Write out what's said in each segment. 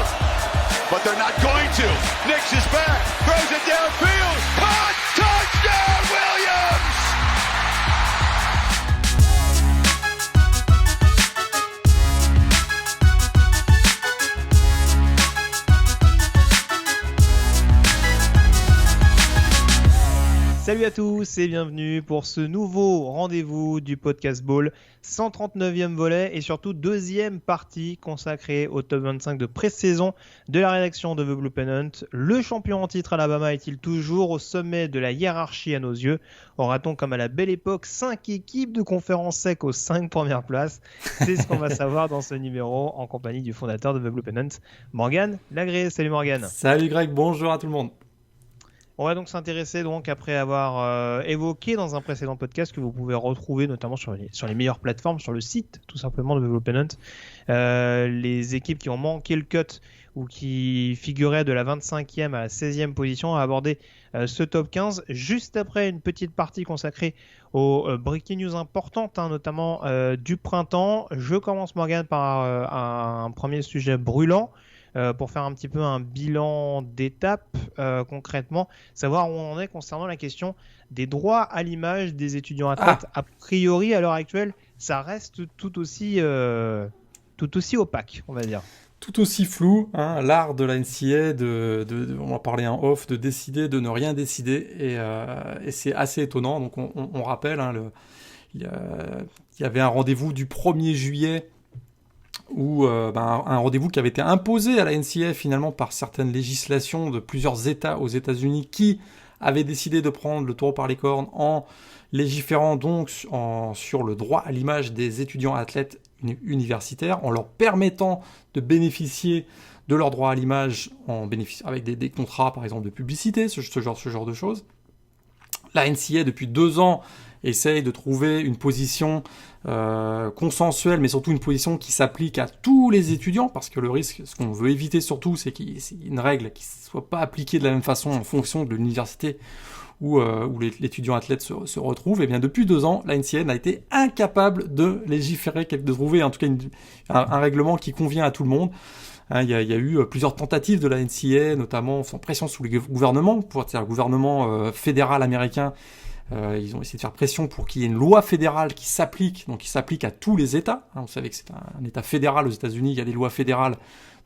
over. But they're not going to. Knicks is back. Throws it downfield. Caught. Touchdown, Williams! Salut à tous et bienvenue pour ce nouveau rendez-vous du Podcast Ball, 139e volet et surtout deuxième partie consacrée au top 25 de pré-saison de la rédaction de The Blue Pennant. Le champion en titre Alabama est-il toujours au sommet de la hiérarchie à nos yeux? Aura-t-on comme à la belle époque 5 équipes de conférence sec aux 5 premières places? C'est ce qu'on va savoir dans ce numéro en compagnie du fondateur de The Blue Pennant, Morgan Lagré. Salut Morgan. Salut Greg, bonjour à tout le monde. On va donc s'intéresser, après avoir évoqué dans un précédent podcast que vous pouvez retrouver notamment sur les meilleures plateformes, sur le site tout simplement de The Blue Pennant, les équipes qui ont manqué le cut ou qui figuraient de la 25e à la 16e position à aborder ce top 15, juste après une petite partie consacrée aux breaking news importantes, notamment du printemps. Je commence, Morgan, par un premier sujet brûlant. Pour faire un petit peu un bilan d'étape concrètement, savoir où on en est concernant la question des droits à l'image des étudiants athlètes. A priori, à l'heure actuelle, ça reste tout aussi opaque, on va dire. Tout aussi flou, l'art de la NCAA, on va parler en off, de décider, de ne rien décider, et c'est assez étonnant. Donc on rappelle, il y avait un rendez-vous du 1er juillet, où un rendez-vous qui avait été imposé à la NCAA finalement par certaines législations de plusieurs États aux États-Unis qui avaient décidé de prendre le taureau par les cornes en légiférant donc sur le droit à l'image des étudiants athlètes universitaires, en leur permettant de bénéficier de leur droit à l'image avec des contrats par exemple de publicité, ce genre de choses. La NCAA depuis 2 ans essaye de trouver une position consensuelle, mais surtout une position qui s'applique à tous les étudiants, parce que le risque, ce qu'on veut éviter surtout, c'est qu'il y ait une règle qui ne soit pas appliquée de la même façon en fonction de l'université où l'étudiant athlète se retrouve. Et bien depuis 2 ans, la NCAA a été incapable de légiférer, de trouver en tout cas un règlement qui convient à tout le monde. Il y a eu plusieurs tentatives de la NCAA, notamment sans pression sous le gouvernement, le gouvernement fédéral américain. Ils ont essayé de faire pression pour qu'il y ait une loi fédérale qui s'applique à tous les États. Vous savez que c'est un État fédéral aux États-Unis, il y a des lois fédérales.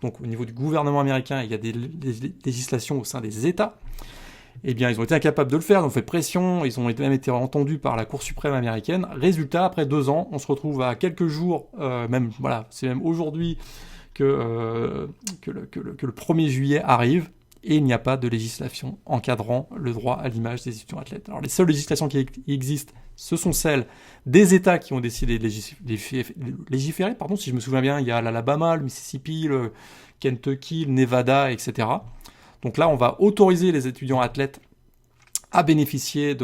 Donc au niveau du gouvernement américain, il y a des législations au sein des États. Eh bien, ils ont été incapables de le faire, ils ont fait pression, ils ont même été entendus par la Cour suprême américaine. Résultat, après 2 ans, on se retrouve à quelques jours, c'est même aujourd'hui que le 1er juillet arrive. Et il n'y a pas de législation encadrant le droit à l'image des étudiants athlètes. Alors les seules législations qui existent, ce sont celles des États qui ont décidé de légiférer. Si je me souviens bien, il y a l'Alabama, le Mississippi, le Kentucky, le Nevada, etc. Donc là, on va autoriser les étudiants athlètes à bénéficier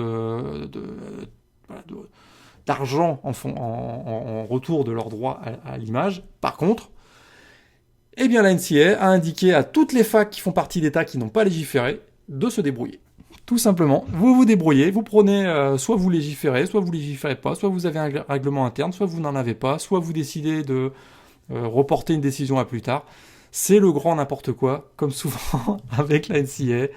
d'argent en retour de leur droit à l'image. Par contre, eh bien, la NCAA a indiqué à toutes les facs qui font partie d'États qui n'ont pas légiféré de se débrouiller. Tout simplement, vous vous débrouillez, vous prenez, soit vous légiférez pas, soit vous avez un règlement interne, soit vous n'en avez pas, soit vous décidez de reporter une décision à plus tard. C'est le grand n'importe quoi, comme souvent avec la NCAA.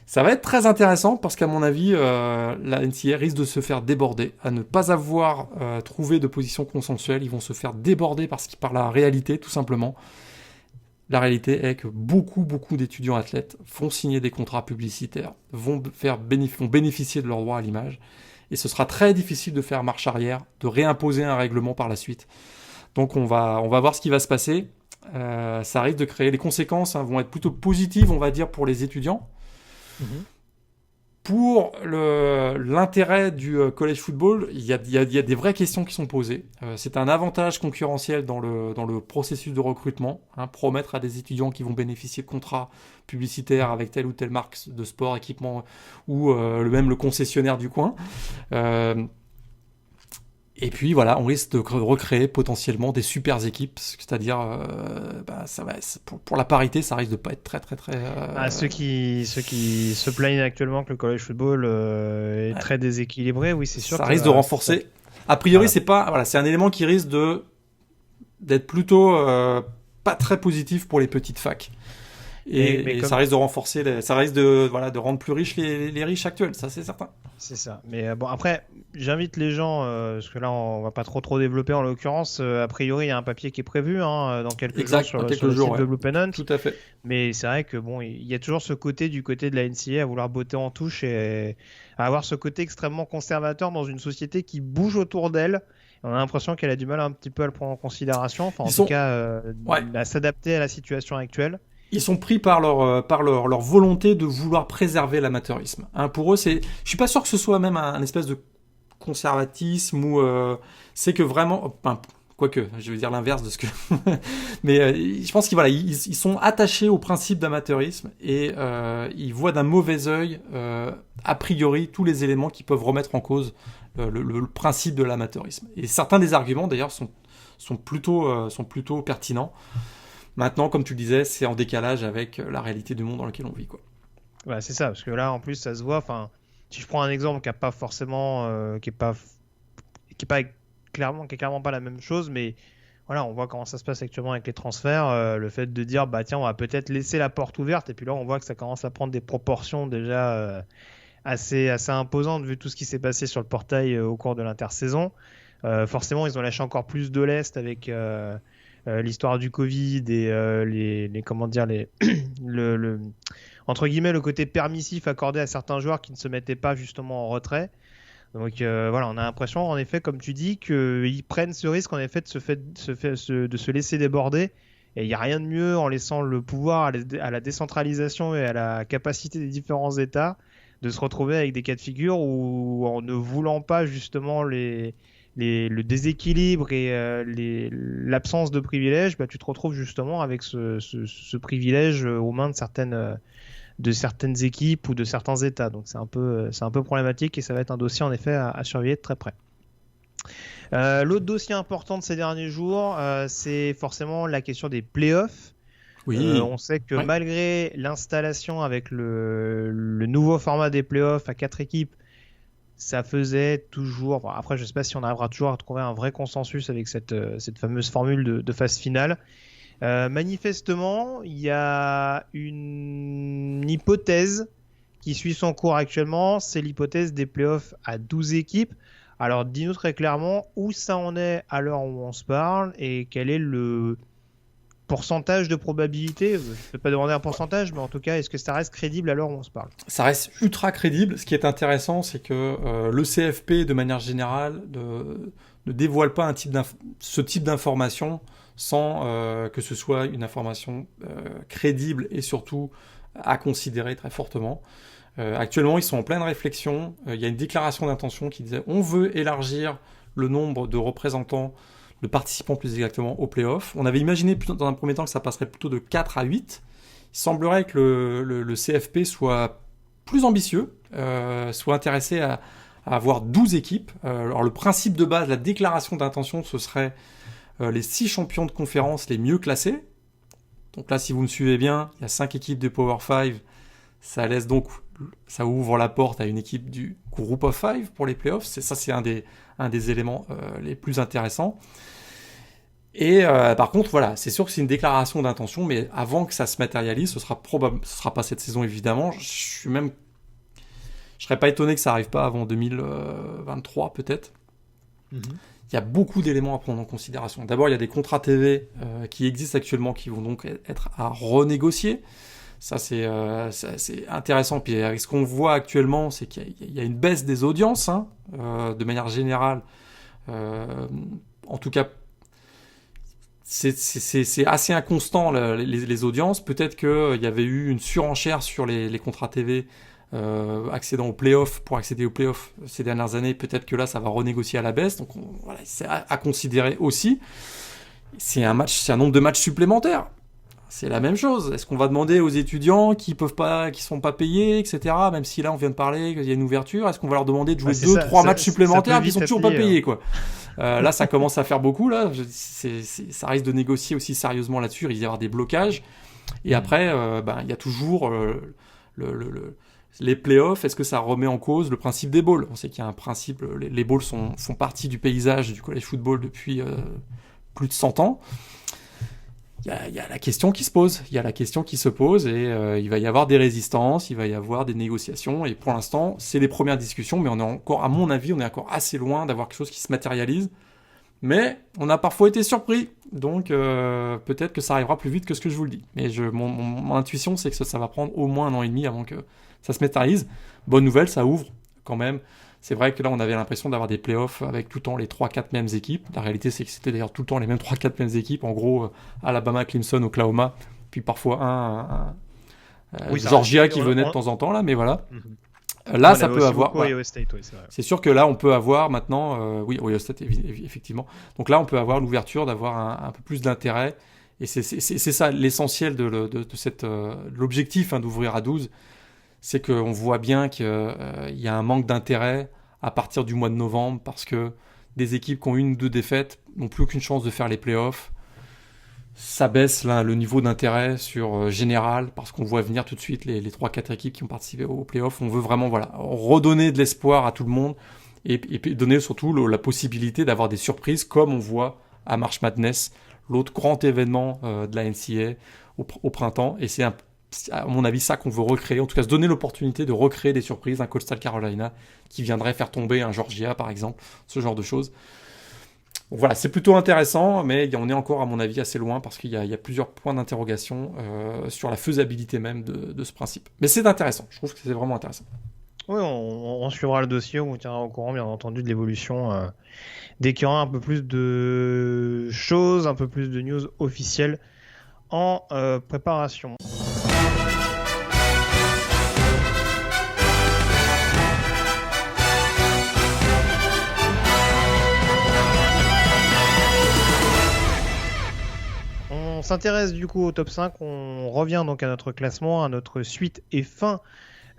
Ça va être très intéressant parce qu'à mon avis, la NCAA risque de se faire déborder, à ne pas avoir trouvé de position consensuelle. Ils vont se faire déborder par la réalité, tout simplement. La réalité est que beaucoup d'étudiants athlètes font signer des contrats publicitaires, vont bénéficier de leur droit à l'image, et ce sera très difficile de faire marche arrière, de réimposer un règlement par la suite. Donc on va voir ce qui va se passer. Ça risque de créer, les conséquences vont être plutôt positives, on va dire, pour les étudiants. Pour l'intérêt du college football, il y a des vraies questions qui sont posées. C'est un avantage concurrentiel dans le processus de recrutement, promettre à des étudiants qui vont bénéficier de contrats publicitaires avec telle ou telle marque de sport, équipement, ou même le concessionnaire du coin. Et puis voilà, on risque de recréer potentiellement des super équipes, c'est-à-dire ça va, pour la parité, ça risque de pas être très. Ceux qui se plaignent actuellement que le college football est très déséquilibré, oui, c'est sûr. Ça risque de renforcer. A priori, c'est un élément qui risque d'être plutôt pas très positif pour les petites facs. Et comme... ça risque de renforcer, ça risque de rendre plus riches les riches actuels, ça c'est certain. C'est ça. Mais bon, après, j'invite les gens, parce que là, on va pas trop développer en l'occurrence. A priori, il y a un papier qui est prévu dans quelques jours sur le site de Blue Pennant. Tout à fait. Mais c'est vrai que bon, il y a toujours ce côté du côté de la NCAA à vouloir botter en touche et à avoir ce côté extrêmement conservateur dans une société qui bouge autour d'elle. On a l'impression qu'elle a du mal un petit peu à le prendre en considération, enfin en tout cas à s'adapter à la situation actuelle. Ils sont pris par leur volonté de vouloir préserver l'amateurisme. Pour eux, je suis pas sûr que ce soit même un espèce de conservatisme ou c'est que vraiment, quoique, je veux dire l'inverse de ce que, mais je pense qu'ils sont attachés au principe d'amateurisme et ils voient d'un mauvais œil a priori tous les éléments qui peuvent remettre en cause le principe de l'amateurisme. Et certains des arguments d'ailleurs sont plutôt pertinents. Maintenant, comme tu le disais, c'est en décalage avec la réalité du monde dans lequel on vit, quoi. Ouais, c'est ça, parce que là, en plus, ça se voit. Enfin, si je prends un exemple qui est clairement pas la même chose, mais voilà, on voit comment ça se passe actuellement avec les transferts. Le fait de dire, bah tiens, on va peut-être laisser la porte ouverte, et puis là, on voit que ça commence à prendre des proportions déjà assez imposantes vu tout ce qui s'est passé sur le portail au cours de l'intersaison. Forcément, ils ont lâché encore plus de lest avec l'histoire du Covid et entre guillemets le côté permissif accordé à certains joueurs qui ne se mettaient pas justement en retrait. Donc voilà, on a l'impression en effet, comme tu dis, qu'ils prennent ce risque en effet de se laisser déborder. Et il n'y a rien de mieux en laissant le pouvoir à la décentralisation et à la capacité des différents États de se retrouver avec des cas de figure où, en ne voulant pas justement le déséquilibre et l'absence de privilèges, bah, tu te retrouves justement avec ce privilège aux mains de certaines équipes ou de certains États. Donc c'est un peu problématique et ça va être un dossier en effet à surveiller de très près. L'autre dossier important de ces derniers jours, c'est forcément la question des playoffs. Oui. On sait que malgré l'installation avec le nouveau format des playoffs à 4 équipes, ça faisait toujours... Bon, après, je ne sais pas si on arrivera toujours à trouver un vrai consensus avec cette fameuse formule de phase finale. Manifestement, il y a une hypothèse qui suit son cours actuellement, c'est l'hypothèse des playoffs à 12 équipes. Alors, dis-nous très clairement où ça en est à l'heure où on se parle et quel est le pourcentage de probabilité. Je ne peux pas demander un pourcentage, mais en tout cas, est-ce que ça reste crédible à l'heure où on se parle ? Ça reste ultra crédible. Ce qui est intéressant, c'est que le CFP, de manière générale, ne dévoile pas ce type d'information sans que ce soit une information crédible et surtout à considérer très fortement. Actuellement, ils sont en pleine réflexion. Il y a une déclaration d'intention qui disait « On veut élargir le nombre de représentants, de participants plus exactement, aux playoffs. » On avait imaginé dans un premier temps que ça passerait plutôt de 4 à 8. Il semblerait que le CFP soit plus ambitieux, soit intéressé à avoir 12 équipes. Alors le principe de base, la déclaration d'intention, ce serait les 6 champions de conférence les mieux classés. Donc là, si vous me suivez bien, il y a 5 équipes de Power 5. Ça ouvre la porte à une équipe du Group of 5 pour les playoffs. C'est un des éléments les plus intéressants. Et par contre, voilà, c'est sûr que c'est une déclaration d'intention, mais avant que ça se matérialise, ce sera pas cette saison évidemment. Je serais pas étonné que ça arrive pas avant 2023 peut-être. Mm-hmm. Il y a beaucoup d'éléments à prendre en considération. D'abord, il y a des contrats TV qui existent actuellement, qui vont donc être à renégocier. Ça, c'est intéressant. Puis ce qu'on voit actuellement, c'est qu'il y a une baisse des audiences, de manière générale. En tout cas, c'est assez inconstant les audiences. Peut-être qu'il y avait eu une surenchère sur les contrats TV accédant aux playoffs, pour accéder aux playoffs ces dernières années. Peut-être que là, ça va renégocier à la baisse. Donc voilà, c'est à considérer aussi. C'est un nombre de matchs supplémentaires. C'est la même chose. Est-ce qu'on va demander aux étudiants qui sont pas payés, etc. Même si là on vient de parler qu'il y a une ouverture, est-ce qu'on va leur demander de jouer 2-3 matchs supplémentaires qui sont toujours pas payés, quoi. Là, ça commence à faire beaucoup. Là, ça risque de négocier aussi sérieusement là-dessus. Il va y avoir des blocages. Et après, il y a toujours les playoffs. Est-ce que ça remet en cause le principe des bowls ? On sait qu'il y a un principe. Les bowls font partie du paysage du college football depuis plus de 100 ans. il y a la question qui se pose. Il y a la question qui se pose et il va y avoir des résistances, il va y avoir des négociations. Et pour l'instant, c'est les premières discussions, mais on est encore, à mon avis, on est encore assez loin d'avoir quelque chose qui se matérialise. Mais on a parfois été surpris, donc peut-être que ça arrivera plus vite que ce que je vous le dis. Mais mon intuition, c'est que ça va prendre au moins 1 an et demi avant que ça se matérialise. Bonne nouvelle, ça ouvre quand même. C'est vrai que là, on avait l'impression d'avoir des playoffs avec tout le temps les 3-4 mêmes équipes. La réalité, c'est que c'était d'ailleurs tout le temps les mêmes 3-4 mêmes équipes. En gros, Alabama, Clemson, Oklahoma, puis parfois Georgia qui venait de temps en temps, là, mais voilà. Là, ça peut avoir. Ohio State, c'est vrai. C'est sûr que là, on peut avoir maintenant. Oui, Ohio State, effectivement. Donc là, on peut avoir l'ouverture d'avoir un peu plus d'intérêt. Et c'est ça l'essentiel de l'objectif d'ouvrir à 12. C'est qu'on voit bien qu'il y a un manque d'intérêt à partir du mois de novembre parce que des équipes qui ont 1 ou 2 défaites n'ont plus aucune chance de faire les playoffs. Ça baisse là, le niveau d'intérêt sur général parce qu'on voit venir tout de suite les 3-4 équipes qui ont participé aux playoffs. On veut vraiment redonner de l'espoir à tout le monde et donner surtout la possibilité d'avoir des surprises comme on voit à March Madness, l'autre grand événement de la NCAA au printemps. Et c'est à mon avis ça qu'on veut recréer, en tout cas se donner l'opportunité de recréer des surprises, un Coastal Carolina qui viendrait faire tomber un Georgia par exemple, ce genre de choses. Donc voilà, c'est plutôt intéressant, mais on est encore à mon avis assez loin parce qu'il y a plusieurs points d'interrogation sur la faisabilité même de ce principe. Mais c'est intéressant, je trouve que c'est vraiment intéressant. Oui, on suivra le dossier, on vous tiendra au courant bien entendu de l'évolution dès qu'il y aura un peu plus de choses, un peu plus de news officielles en préparation. On s'intéresse du coup au top 5, on revient donc à notre classement, à notre suite et fin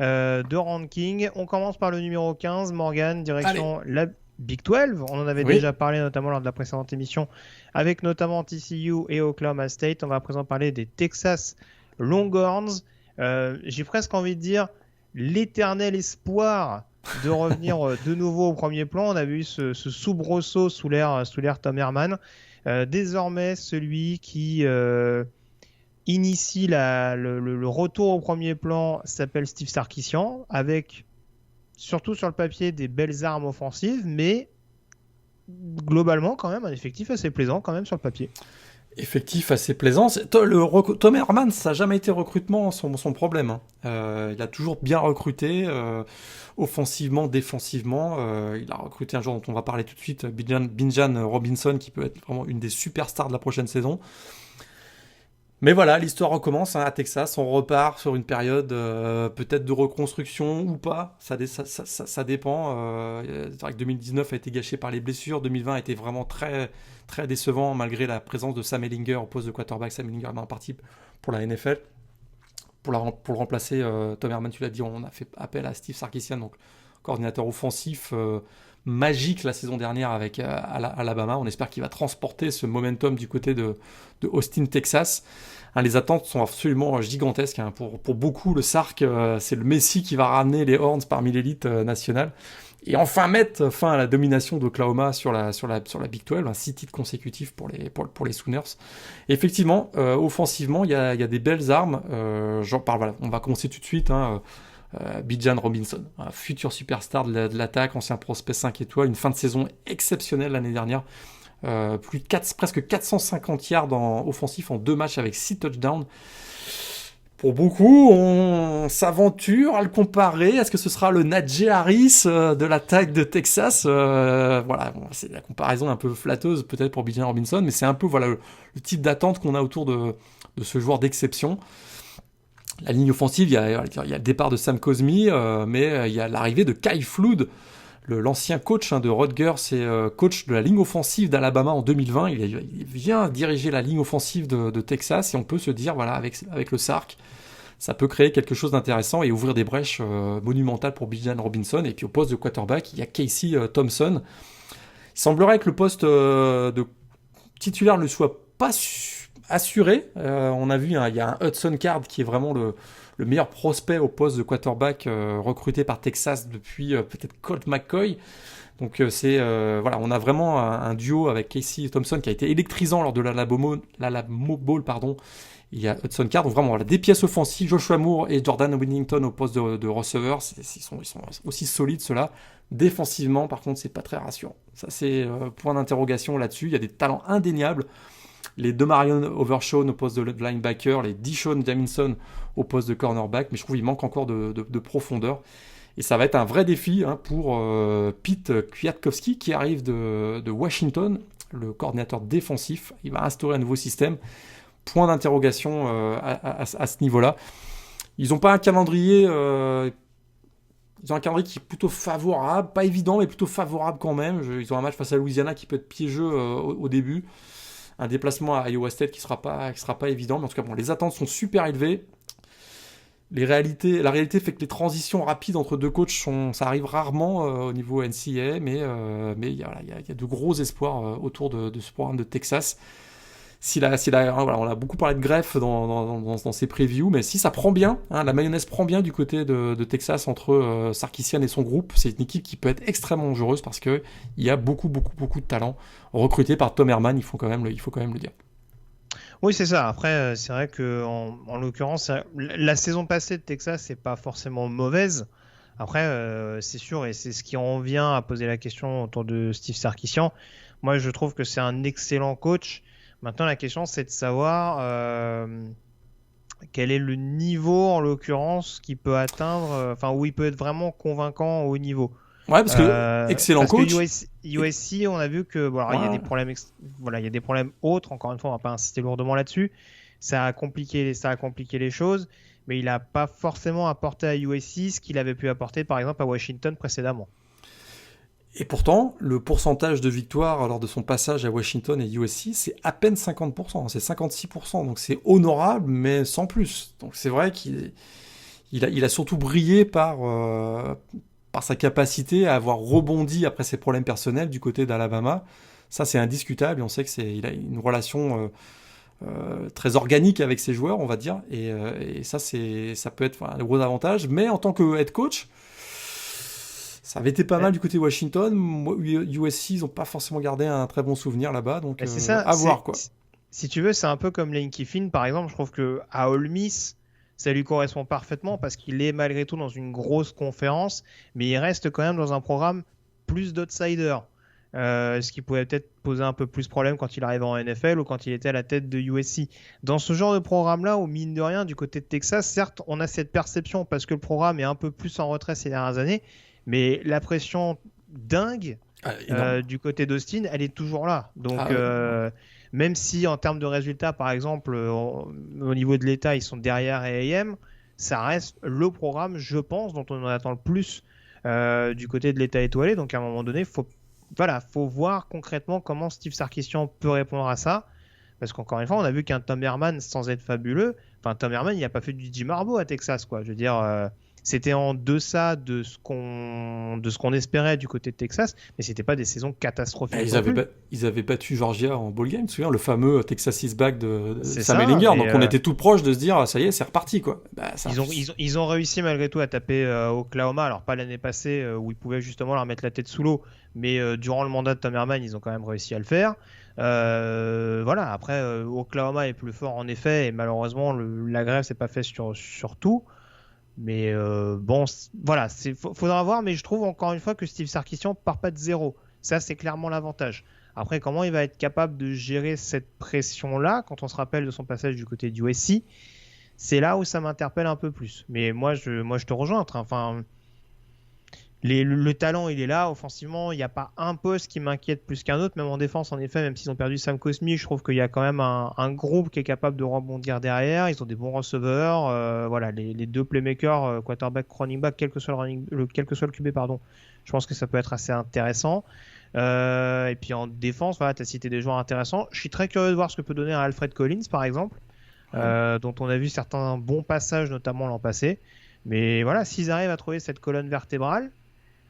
de ranking. On commence par le numéro 15, Morgan, direction la Big 12. On en avait déjà parlé notamment lors de la précédente émission avec notamment TCU et Oklahoma State. On va à présent parler des Texas Longhorns. J'ai presque envie de dire l'éternel espoir de revenir de nouveau au premier plan. On avait eu ce soubresaut sous l'ère Tom Herman. Désormais, celui qui initie le retour au premier plan s'appelle Steve Sarkisian, avec surtout sur le papier des belles armes offensives, mais globalement quand même un effectif assez plaisant quand même sur le papier. Effectif assez plaisant. Tom Herman, ça n'a jamais été recrutement son problème. Il a toujours bien recruté, offensivement, défensivement. Il a recruté un joueur dont on va parler tout de suite, Bijan Robinson, qui peut être vraiment une des superstars de la prochaine saison. Mais voilà, l'histoire recommence à Texas. On repart sur une période peut-être de reconstruction ou pas. Ça dépend. C'est vrai que 2019 a été gâché par les blessures. 2020 a été vraiment très, très décevant malgré la présence de Sam Ehlinger au poste de quarterback. Sam Ehlinger est parti pour la NFL. Pour le remplacer, Tom Herman, tu l'as dit, on a fait appel à Steve Sarkisian, donc coordinateur offensif magique la saison dernière avec Alabama. On espère qu'il va transporter ce momentum du côté de Austin, Texas. Les attentes sont absolument gigantesques. Pour beaucoup, le Sark, c'est le Messi qui va ramener les Horns parmi l'élite nationale. Et enfin mettre fin à la domination d'Oklahoma sur la Big 12, 6 titres consécutifs pour les Sooners. Et effectivement, offensivement, il y a des belles armes. J'en parle, voilà. On va commencer tout de suite. Bijan Robinson, un futur superstar de l'attaque, ancien prospect 5 étoiles, une fin de saison exceptionnelle l'année dernière. Presque 450 yards offensifs en 2 matchs avec 6 touchdowns. Pour beaucoup, on s'aventure à le comparer. Est-ce que ce sera le Najee Harris de l'attaque de Texas Voilà, c'est la comparaison un peu flatteuse peut-être pour Bijan Robinson, mais c'est un peu le type d'attente qu'on a autour de ce joueur d'exception. La ligne offensive, il y a le départ de Sam Cosmi, mais il y a l'arrivée de Kyle Flood, l'ancien coach de Rutgers et coach de la ligne offensive d'Alabama en 2020. Il vient diriger la ligne offensive de Texas et on peut se dire, voilà, avec le Sark, ça peut créer quelque chose d'intéressant et ouvrir des brèches monumentales pour Bijan Robinson. Et puis au poste de quarterback, il y a Casey Thompson. Il semblerait que le poste de titulaire ne soit pas assuré. On a vu, il y a un Hudson Card qui est vraiment le meilleur prospect au poste de quarterback recruté par Texas depuis peut-être Colt McCoy. Donc voilà, on a vraiment un duo avec Casey Thompson qui a été électrisant lors de l'Alamo Bowl, pardon. Il y a Hudson Card, donc vraiment voilà, des pièces offensives, Joshua Moore et Jordan Whittington au poste de receveur, ils sont aussi solides ceux-là. Défensivement, par contre, c'est pas très rassurant. Ça, c'est point d'interrogation là-dessus. Il y a des talents indéniables. Les Demarion Overshawn au poste de linebacker, les Deshaun Jamison au poste de cornerback, mais je trouve qu'il manque encore de profondeur. Et ça va être un vrai défi pour Pete Kwiatkowski qui arrive de Washington, le coordinateur défensif. Il va instaurer un nouveau système. Point d'interrogation à ce niveau-là. Ils n'ont pas un calendrier... Ils ont un calendrier qui est plutôt favorable, pas évident, mais plutôt favorable quand même. Ils ont un match face à Louisiana qui peut être piégeux au début. Un déplacement à Iowa State qui sera pas évident. Mais en tout cas, bon, les attentes sont super élevées. La réalité fait que les transitions rapides entre deux coachs, ça arrive rarement au niveau NCAA, mais il y a de gros espoirs autour de ce programme de Texas. Voilà, on a beaucoup parlé de greffe dans ces previews, mais si ça prend bien, la mayonnaise prend bien du côté de Texas entre Sarkisian et son groupe, c'est une équipe qui peut être extrêmement dangereuse parce qu'il y a beaucoup de talent recruté par Tom Herman, il faut quand même le dire. Oui, c'est ça. Après, c'est vrai que en l'occurrence, la saison passée de Texas, c'est pas forcément mauvaise. Après, c'est sûr, et c'est ce qui en vient à poser la question autour de Steve Sarkisian. Moi, je trouve que c'est un excellent coach. Maintenant, la question, c'est de savoir quel est le niveau, en l'occurrence, qu'il peut atteindre, où il peut être vraiment convaincant au haut niveau. Ouais, parce que excellent coach. USC, on a vu que il y a des problèmes, il y a des problèmes autres. Encore une fois, on va pas insister lourdement là-dessus. Ça a compliqué les choses, mais il n'a pas forcément apporté à USC ce qu'il avait pu apporter, par exemple, à Washington précédemment. Et pourtant, le pourcentage de victoire lors de son passage à Washington et USC, c'est à peine 50%, c'est 56%. Donc c'est honorable, mais sans plus. Donc c'est vrai qu'il a surtout brillé par sa capacité à avoir rebondi après ses problèmes personnels du côté d'Alabama. Ça, c'est indiscutable. Et on sait qu'il a une relation très organique avec ses joueurs, on va dire. Et ça peut être un gros avantage. Mais en tant que head coach, ça avait été pas mal du côté Washington. USC, ils n'ont pas forcément gardé un très bon souvenir là-bas. Donc, c'est ça, à voir, quoi. Si tu veux, c'est un peu comme Lane Kiffin, par exemple. Je trouve qu'à Ole Miss, ça lui correspond parfaitement parce qu'il est malgré tout dans une grosse conférence, mais il reste quand même dans un programme plus d'outsider. Ce qui pouvait peut-être poser un peu plus problème quand il arrivait en NFL ou quand il était à la tête de USC. Dans ce genre de programme-là, au mine de rien, du côté de Texas, certes, on a cette perception parce que le programme est un peu plus en retrait ces dernières années, mais la pression dingue du côté d'Austin, elle est toujours là. Donc, même si en termes de résultats, par exemple, au niveau de l'État, ils sont derrière A&M, ça reste le programme, je pense, dont on en attend le plus du côté de l'État étoilé. Donc, à un moment donné, faut voir concrètement comment Steve Sarkisian peut répondre à ça. Parce qu'encore une fois, on a vu qu'un Tom Herman, sans être fabuleux, Tom Herman, il n'a pas fait du Jim Harbaugh à Texas, quoi. Je veux dire, c'était en deçà de ce qu'on espérait du côté de Texas, mais c'était pas des saisons catastrophiques. Ils avaient battu Georgia en bowl game, tu te souviens, le fameux Texas is back de Sam Ehlinger. Donc on était tout proche de se dire, ça y est, c'est reparti, quoi. Ils ont réussi malgré tout à taper Oklahoma, alors pas l'année passée où ils pouvaient justement leur mettre la tête sous l'eau, mais durant le mandat de Tom Herman, ils ont quand même réussi à le faire. Après Oklahoma est plus fort en effet, et malheureusement la grève s'est pas faite sur tout. Mais faudra voir, mais je trouve encore une fois que Steve Sarkisian part pas de zéro. Ça, c'est clairement l'avantage. Après, comment il va être capable de gérer cette pression-là, quand on se rappelle de son passage du côté du USC, c'est là où ça m'interpelle un peu plus. Mais moi, je te rejoins. Le talent, il est là. Offensivement, il n'y a pas un poste qui m'inquiète plus qu'un autre. Même en défense, en effet, même s'ils ont perdu Sam Cosmi, je trouve qu'il y a quand même un groupe qui est capable de rebondir derrière. Ils ont des bons receveurs. Les deux playmakers, quarterback, running back, quel que soit le QB, pardon. Je pense que ça peut être assez intéressant. Et puis en défense, tu as cité des joueurs intéressants. Je suis très curieux de voir ce que peut donner un Alfred Collins, par exemple, dont on a vu certains bons passages, notamment l'an passé. Mais voilà, s'ils arrivent à trouver cette colonne vertébrale,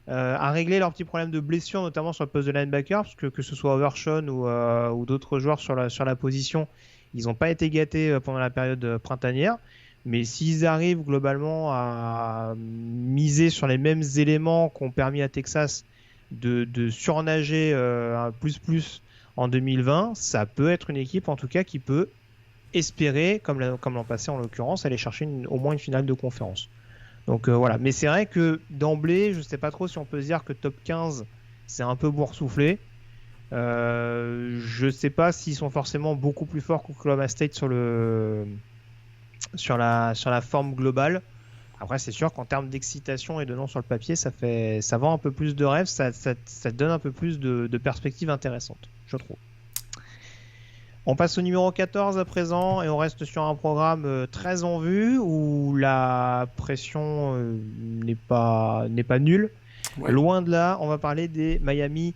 à régler leurs petits problèmes de blessure, notamment sur le poste de linebacker, parce que ce soit Overshawn ou d'autres joueurs sur la position, Ils n'ont pas été gâtés pendant la période printanière. Mais s'ils arrivent globalement à miser sur les mêmes éléments qu'ont permis à Texas de surnager un plus en 2020, ça peut être une équipe en tout cas qui peut espérer, comme l'an passé en l'occurrence, aller chercher au moins une finale de conférence. Donc voilà, mais c'est vrai que d'emblée, je ne sais pas trop si on peut se dire que top 15, c'est un peu boursouflé. Je ne sais pas s'ils sont forcément beaucoup plus forts qu'Oklahoma State sur la forme globale. Après, c'est sûr qu'en termes d'excitation et de nom sur le papier, ça vend un peu plus de rêves, ça donne un peu plus de perspectives intéressantes, je trouve. On passe au numéro 14 à présent et on reste sur un programme très en vue où la pression n'est pas nulle. Ouais. Loin de là, on va parler des Miami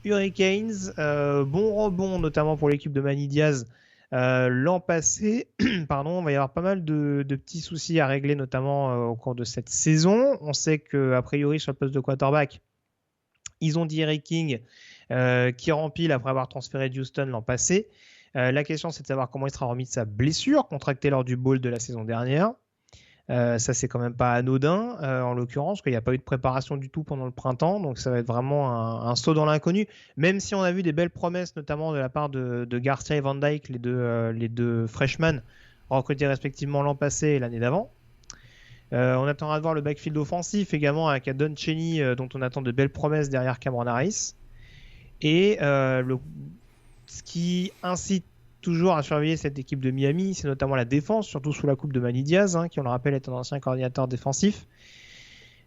Hurricanes. Bon rebond notamment pour l'équipe de Manny Diaz l'an passé. Pardon, il va y avoir pas mal de petits soucis à régler notamment au cours de cette saison. On sait qu'a priori sur le poste de quarterback, ils ont D'Eriq King qui rempile après avoir transféré de Houston l'an passé. La question, c'est de savoir comment il sera remis de sa blessure contractée lors du bowl de la saison dernière. Ça, c'est quand même pas anodin, en l'occurrence, parce qu'il n'y a pas eu de préparation du tout pendant le printemps. Donc, ça va être vraiment un saut dans l'inconnu. Même si on a vu des belles promesses, notamment de la part de Garcia et Van Dyke, les deux freshmen, recrutés respectivement l'an passé et l'année d'avant. On attendra de voir le backfield offensif également avec Adon Cheney, dont on attend de belles promesses derrière Cameron Harris. Et ce qui incite toujours à surveiller cette équipe de Miami, c'est notamment la défense, surtout sous la coupe de Manny Diaz, qui on le rappelle est un ancien coordinateur défensif.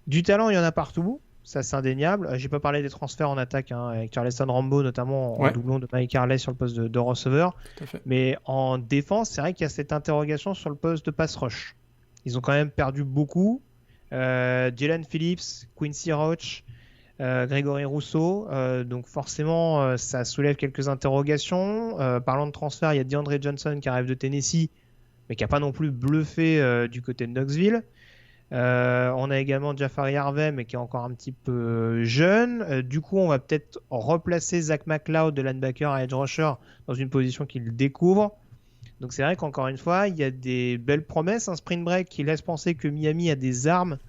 Du talent, il y en a partout, ça c'est indéniable. J'ai pas parlé des transferts en attaque, avec Charleston Rambo notamment en doublon de Mike Harley sur le poste de receveur. Mais en défense, c'est vrai qu'il y a cette interrogation sur le poste de pass rush. Ils ont quand même perdu beaucoup. Jalen Phillips, Quincy Roach, Grégory Rousseau, donc forcément ça soulève quelques interrogations. Parlant de transfert, il y a DeAndre Johnson qui arrive de Tennessee mais qui n'a pas non plus bluffé du côté de Knoxville. On a également Jafari Harvey mais qui est encore un petit peu jeune. Du coup on va peut-être replacer Zach McLeod de linebacker à edge rusher dans une position qu'il découvre. Donc c'est vrai qu'encore une fois il y a des belles promesses, un spring break qui laisse penser que Miami a des armes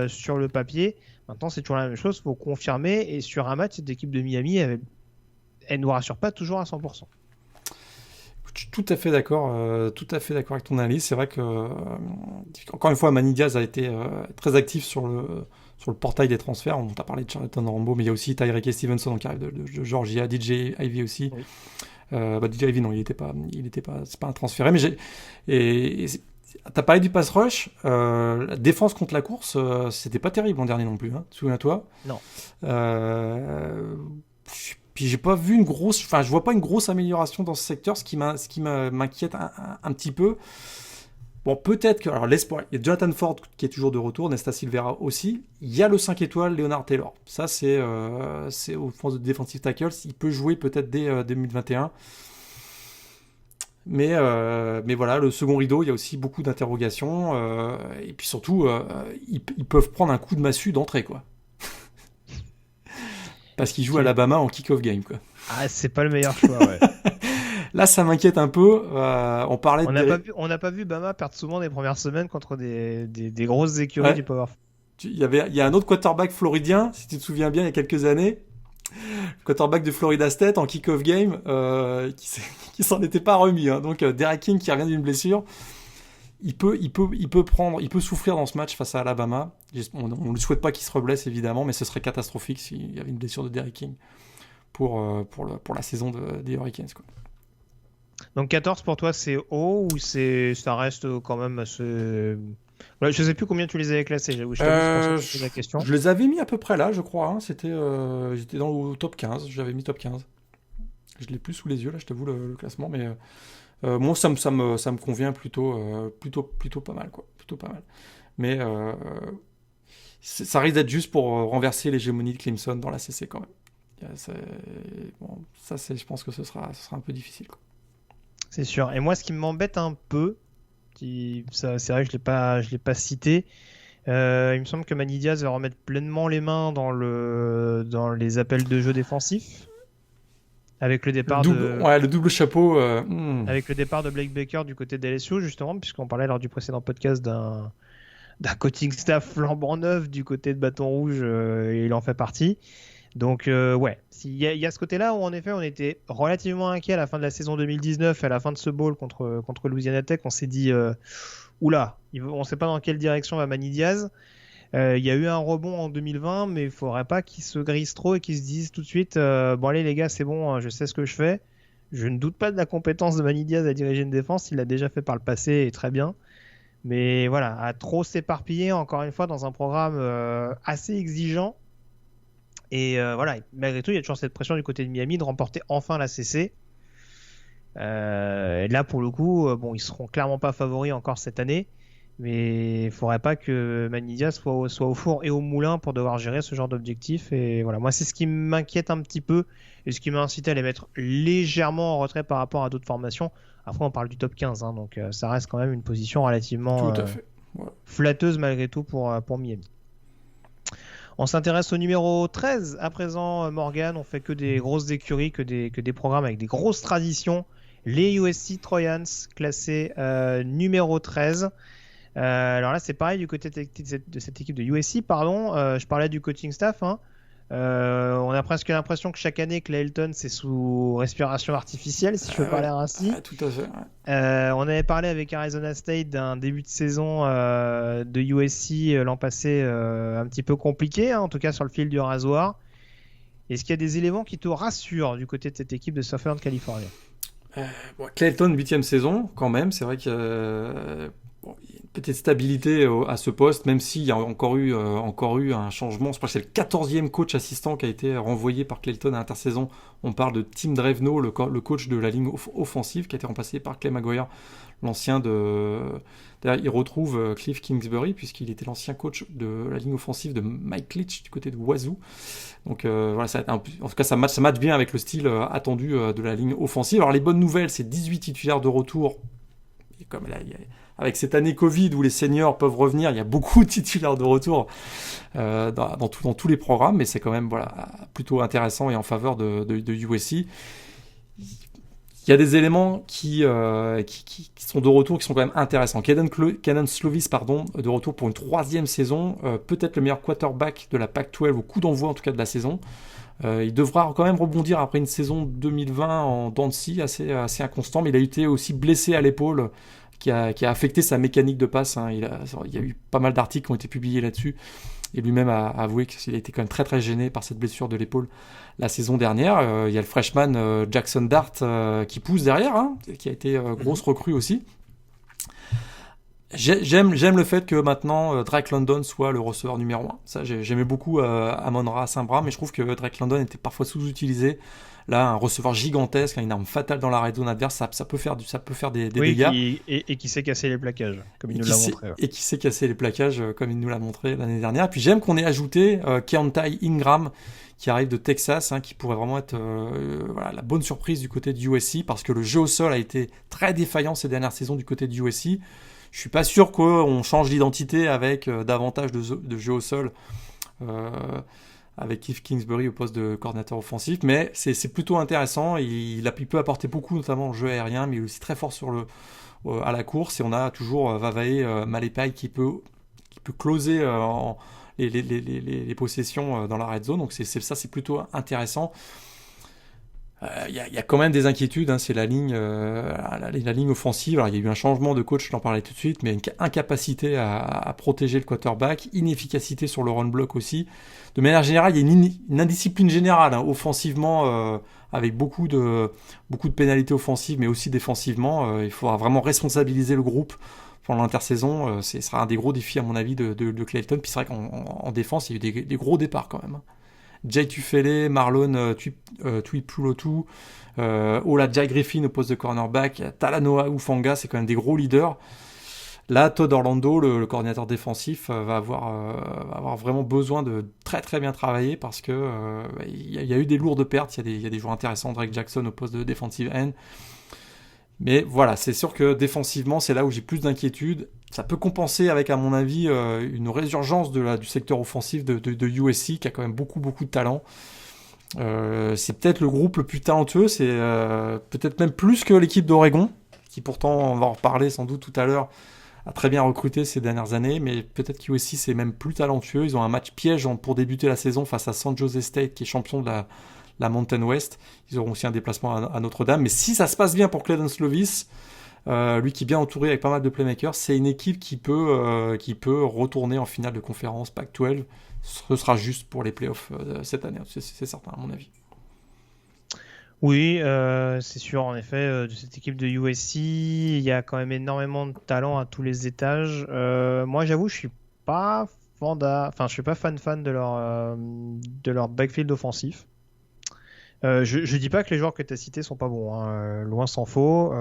sur le papier. Maintenant, c'est toujours la même chose, il faut confirmer. Et sur un match, cette équipe de Miami, elle ne nous rassure pas toujours à 100%. Je suis tout à fait d'accord avec ton analyse. C'est vrai que, encore une fois, Manny Diaz a été très actif sur le portail des transferts. On t'a parlé de Charlton Rambo, mais il y a aussi Tyreke Stevenson qui arrive de Georgia, DJ Ivy aussi. Oui. DJ Ivy, non, il était pas, c'est pas un transféré, mais t'as parlé du pass rush, la défense contre la course, c'était pas terrible l'an dernier non plus, souviens-toi. Non. Puis j'ai pas vu je vois pas une grosse amélioration dans ce secteur, ce qui m'inquiète un petit peu. Bon, peut-être que, alors l'espoir, il y a Jonathan Ford qui est toujours de retour, Nesta Silvera aussi. Il y a le 5 étoiles Leonard Taylor. Ça, c'est au fond de defensive tackles. Il peut jouer peut-être dès 2021. Mais voilà, le second rideau, il y a aussi beaucoup d'interrogations. Et puis surtout, ils peuvent prendre un coup de massue d'entrée, quoi. Parce qu'ils jouent à Alabama en kick-off game, quoi. Ah, c'est pas le meilleur choix, ouais. Là, ça m'inquiète un peu. On n'a pas vu Bama perdre souvent des premières semaines contre des grosses écuries du Power. Il y a un autre quarterback floridien, si tu te souviens bien, il y a quelques années. Quarterback de Florida State en kick-off game, qui s'en était pas remis. Donc D'Eriq King qui revient d'une blessure, il peut souffrir dans ce match face à Alabama. On ne lui souhaite pas qu'il se reblesse évidemment, mais ce serait catastrophique s'il y avait une blessure de D'Eriq King pour la saison des Hurricanes, quoi. Donc 14 pour toi c'est haut ou ça reste quand même assez... Ouais, je sais plus combien tu les avais classés, j'avoue. La question. Je les avais mis à peu près là, je crois. J'étais dans le top 15. J'avais mis top 15. Je l'ai plus sous les yeux là, je t'avoue le classement, mais moi ça me convient plutôt pas mal, quoi. Plutôt pas mal. Mais ça risque d'être juste pour renverser l'hégémonie de Clemson dans la CC quand même. Je pense que ce sera un peu difficile, quoi. C'est sûr. Et moi, ce qui m'embête un peu, c'est vrai que je l'ai pas cité. Il me semble que Manny Diaz va remettre pleinement les mains dans les appels de jeu défensifs. Avec le départ le double chapeau. Avec le départ de Blake Baker du côté de LSU, justement, puisqu'on parlait lors du précédent podcast d'un coaching staff flambant neuf du côté de Bâton Rouge, et il en fait partie. Donc il y a ce côté-là où en effet on était relativement inquiet à la fin de la saison 2019, à la fin de ce bowl contre Louisiana Tech. On s'est dit oula, on ne sait pas dans quelle direction va Manny Diaz. Il y a eu un rebond en 2020, mais il faudrait pas qu'ils se grisent trop et qu'ils se disent tout de suite bon allez les gars, c'est bon, je sais ce que je fais. Je ne doute pas de la compétence de Manny Diaz à diriger une défense, il l'a déjà fait par le passé et très bien. Mais voilà, à trop s'éparpiller encore une fois dans un programme assez exigeant. Et voilà, malgré tout, il y a toujours cette pression du côté de Miami de remporter enfin la CC. Et là, pour le coup, ils seront clairement pas favoris encore cette année. Mais il faudrait pas que Manny Diaz soit au four et au moulin pour devoir gérer ce genre d'objectif. Et voilà, moi, c'est ce qui m'inquiète un petit peu et ce qui m'a incité à les mettre légèrement en retrait par rapport à d'autres formations. Après, on parle du top 15, hein, donc ça reste quand même une position relativement flatteuse malgré tout pour Miami. On s'intéresse au numéro 13 à présent, Morgan. On fait que des grosses écuries, que des programmes avec des grosses traditions. Les USC Trojans, classés numéro 13. Alors là, c'est pareil du côté de cette équipe de USC, pardon. Je parlais du coaching staff. Hein. On a presque l'impression que chaque année, Clay Helton, c'est sous respiration artificielle, si je peux parler ainsi. Tout à fait. On avait parlé avec Arizona State d'un début de saison de USC l'an passé un petit peu compliqué, hein, en tout cas sur le fil du rasoir. Est-ce qu'il y a des éléments qui te rassurent du côté de cette équipe de Southern California? Clay Helton, 8e saison, quand même. C'est vrai qu'il y a une petite stabilité à ce poste, même s'il y a encore eu un changement. Je crois que c'est le 14e coach assistant qui a été renvoyé par Clayton à l'intersaison. On parle de Tim Drevno, le coach de la ligne offensive, qui a été remplacé par Clay Maguire, l'ancien de... D'ailleurs, il retrouve Cliff Kingsbury, puisqu'il était l'ancien coach de la ligne offensive de Mike Leach du côté de Wazoo. Donc voilà, en tout cas, ça match bien avec le style attendu de la ligne offensive. Alors les bonnes nouvelles, c'est 18 titulaires de retour. Et comme là, avec cette année Covid où les seniors peuvent revenir, il y a beaucoup de titulaires de retour dans tous les programmes, mais c'est quand même plutôt intéressant et en faveur de USC. Il y a des éléments qui sont de retour, qui sont quand même intéressants. Kenan Slovis, de retour pour une 3e saison, peut-être le meilleur quarterback de la Pac-12 au coup d'envoi en tout cas de la saison. Il devra quand même rebondir après une saison 2020 en dents de scie assez inconstant, mais il a été aussi blessé à l'épaule, qui a affecté sa mécanique de passe. Hein. Il y a eu pas mal d'articles qui ont été publiés là-dessus. Et lui-même a avoué qu'il a été quand même très très gêné par cette blessure de l'épaule la saison dernière. Il y a le freshman Jackson Dart qui pousse derrière, hein, qui a été grosse recrue aussi. J'aime le fait que maintenant Drake London soit le receveur numéro 1. Ça, j'aimais beaucoup Amon-Ra Saint-Bras, mais je trouve que Drake London était parfois sous-utilisé. Là, un receveur gigantesque, une arme fatale dans la red zone adverse, ça peut faire des dégâts. Et qui sait casser les plaquages, comme il nous l'a montré. Et qui sait casser les plaquages, comme il nous l'a montré l'année dernière. Et puis j'aime qu'on ait ajouté Keontae Ingram, qui arrive de Texas, hein, qui pourrait vraiment être la bonne surprise du côté de USC, parce que le jeu au sol a été très défaillant ces dernières saisons du côté de USC. Je suis pas sûr qu'on change d'identité avec davantage de jeu au sol. Avec Cliff Kingsbury au poste de coordinateur offensif, mais c'est plutôt intéressant. Il peut apporter beaucoup, notamment au jeu aérien, mais il est aussi très fort à la course. Et on a toujours Vavae Malepai qui peut closer les possessions dans la red zone. Donc c'est plutôt intéressant. Il y a quand même des inquiétudes, hein, c'est la ligne offensive. Alors, il y a eu un changement de coach, je t'en parlais tout de suite, mais une incapacité à protéger le quarterback, inefficacité sur le run block aussi. De manière générale, il y a une indiscipline générale, hein, offensivement, avec beaucoup de pénalités offensives, mais aussi défensivement. Il faudra vraiment responsabiliser le groupe pendant l'intersaison. Ce sera un des gros défis, à mon avis, de Clayton. Puis c'est vrai qu'en défense, il y a eu des gros départs quand même. Jay Tufele, Marlon Tuipulotu, Ola Jai Griffin au poste de cornerback, Talanoa Ufanga, c'est quand même des gros leaders. Là, Todd Orlando, le coordinateur défensif, va avoir vraiment besoin de très très bien travailler parce que il y a eu des lourdes pertes, il y a des joueurs intéressants, Drake Jackson au poste de defensive end. Mais voilà, c'est sûr que défensivement, c'est là où j'ai plus d'inquiétude. Ça peut compenser avec, à mon avis, une résurgence du secteur offensif de USC, qui a quand même beaucoup de talent. C'est peut-être le groupe le plus talentueux, c'est peut-être même plus que l'équipe d'Oregon, qui pourtant, on va en reparler sans doute tout à l'heure, a très bien recruté ces dernières années, mais peut-être qu'USC c'est même plus talentueux. Ils ont un match piège pour débuter la saison face à San Jose State, qui est champion de la Mountain West. Ils auront aussi un déplacement à Notre-Dame, mais si ça se passe bien pour Clayton Slovis, lui qui est bien entouré avec pas mal de playmakers, c'est une équipe qui peut retourner en finale de conférence Pac-12. Ce sera juste pour les playoffs cette année, c'est certain à mon avis. Oui, c'est sûr, en effet, de cette équipe de USC, il y a quand même énormément de talent à tous les étages. Moi, j'avoue, je suis pas je suis pas fan de leur backfield offensif. Je dis pas que les joueurs que tu as cités sont pas bons, hein, loin s'en faut,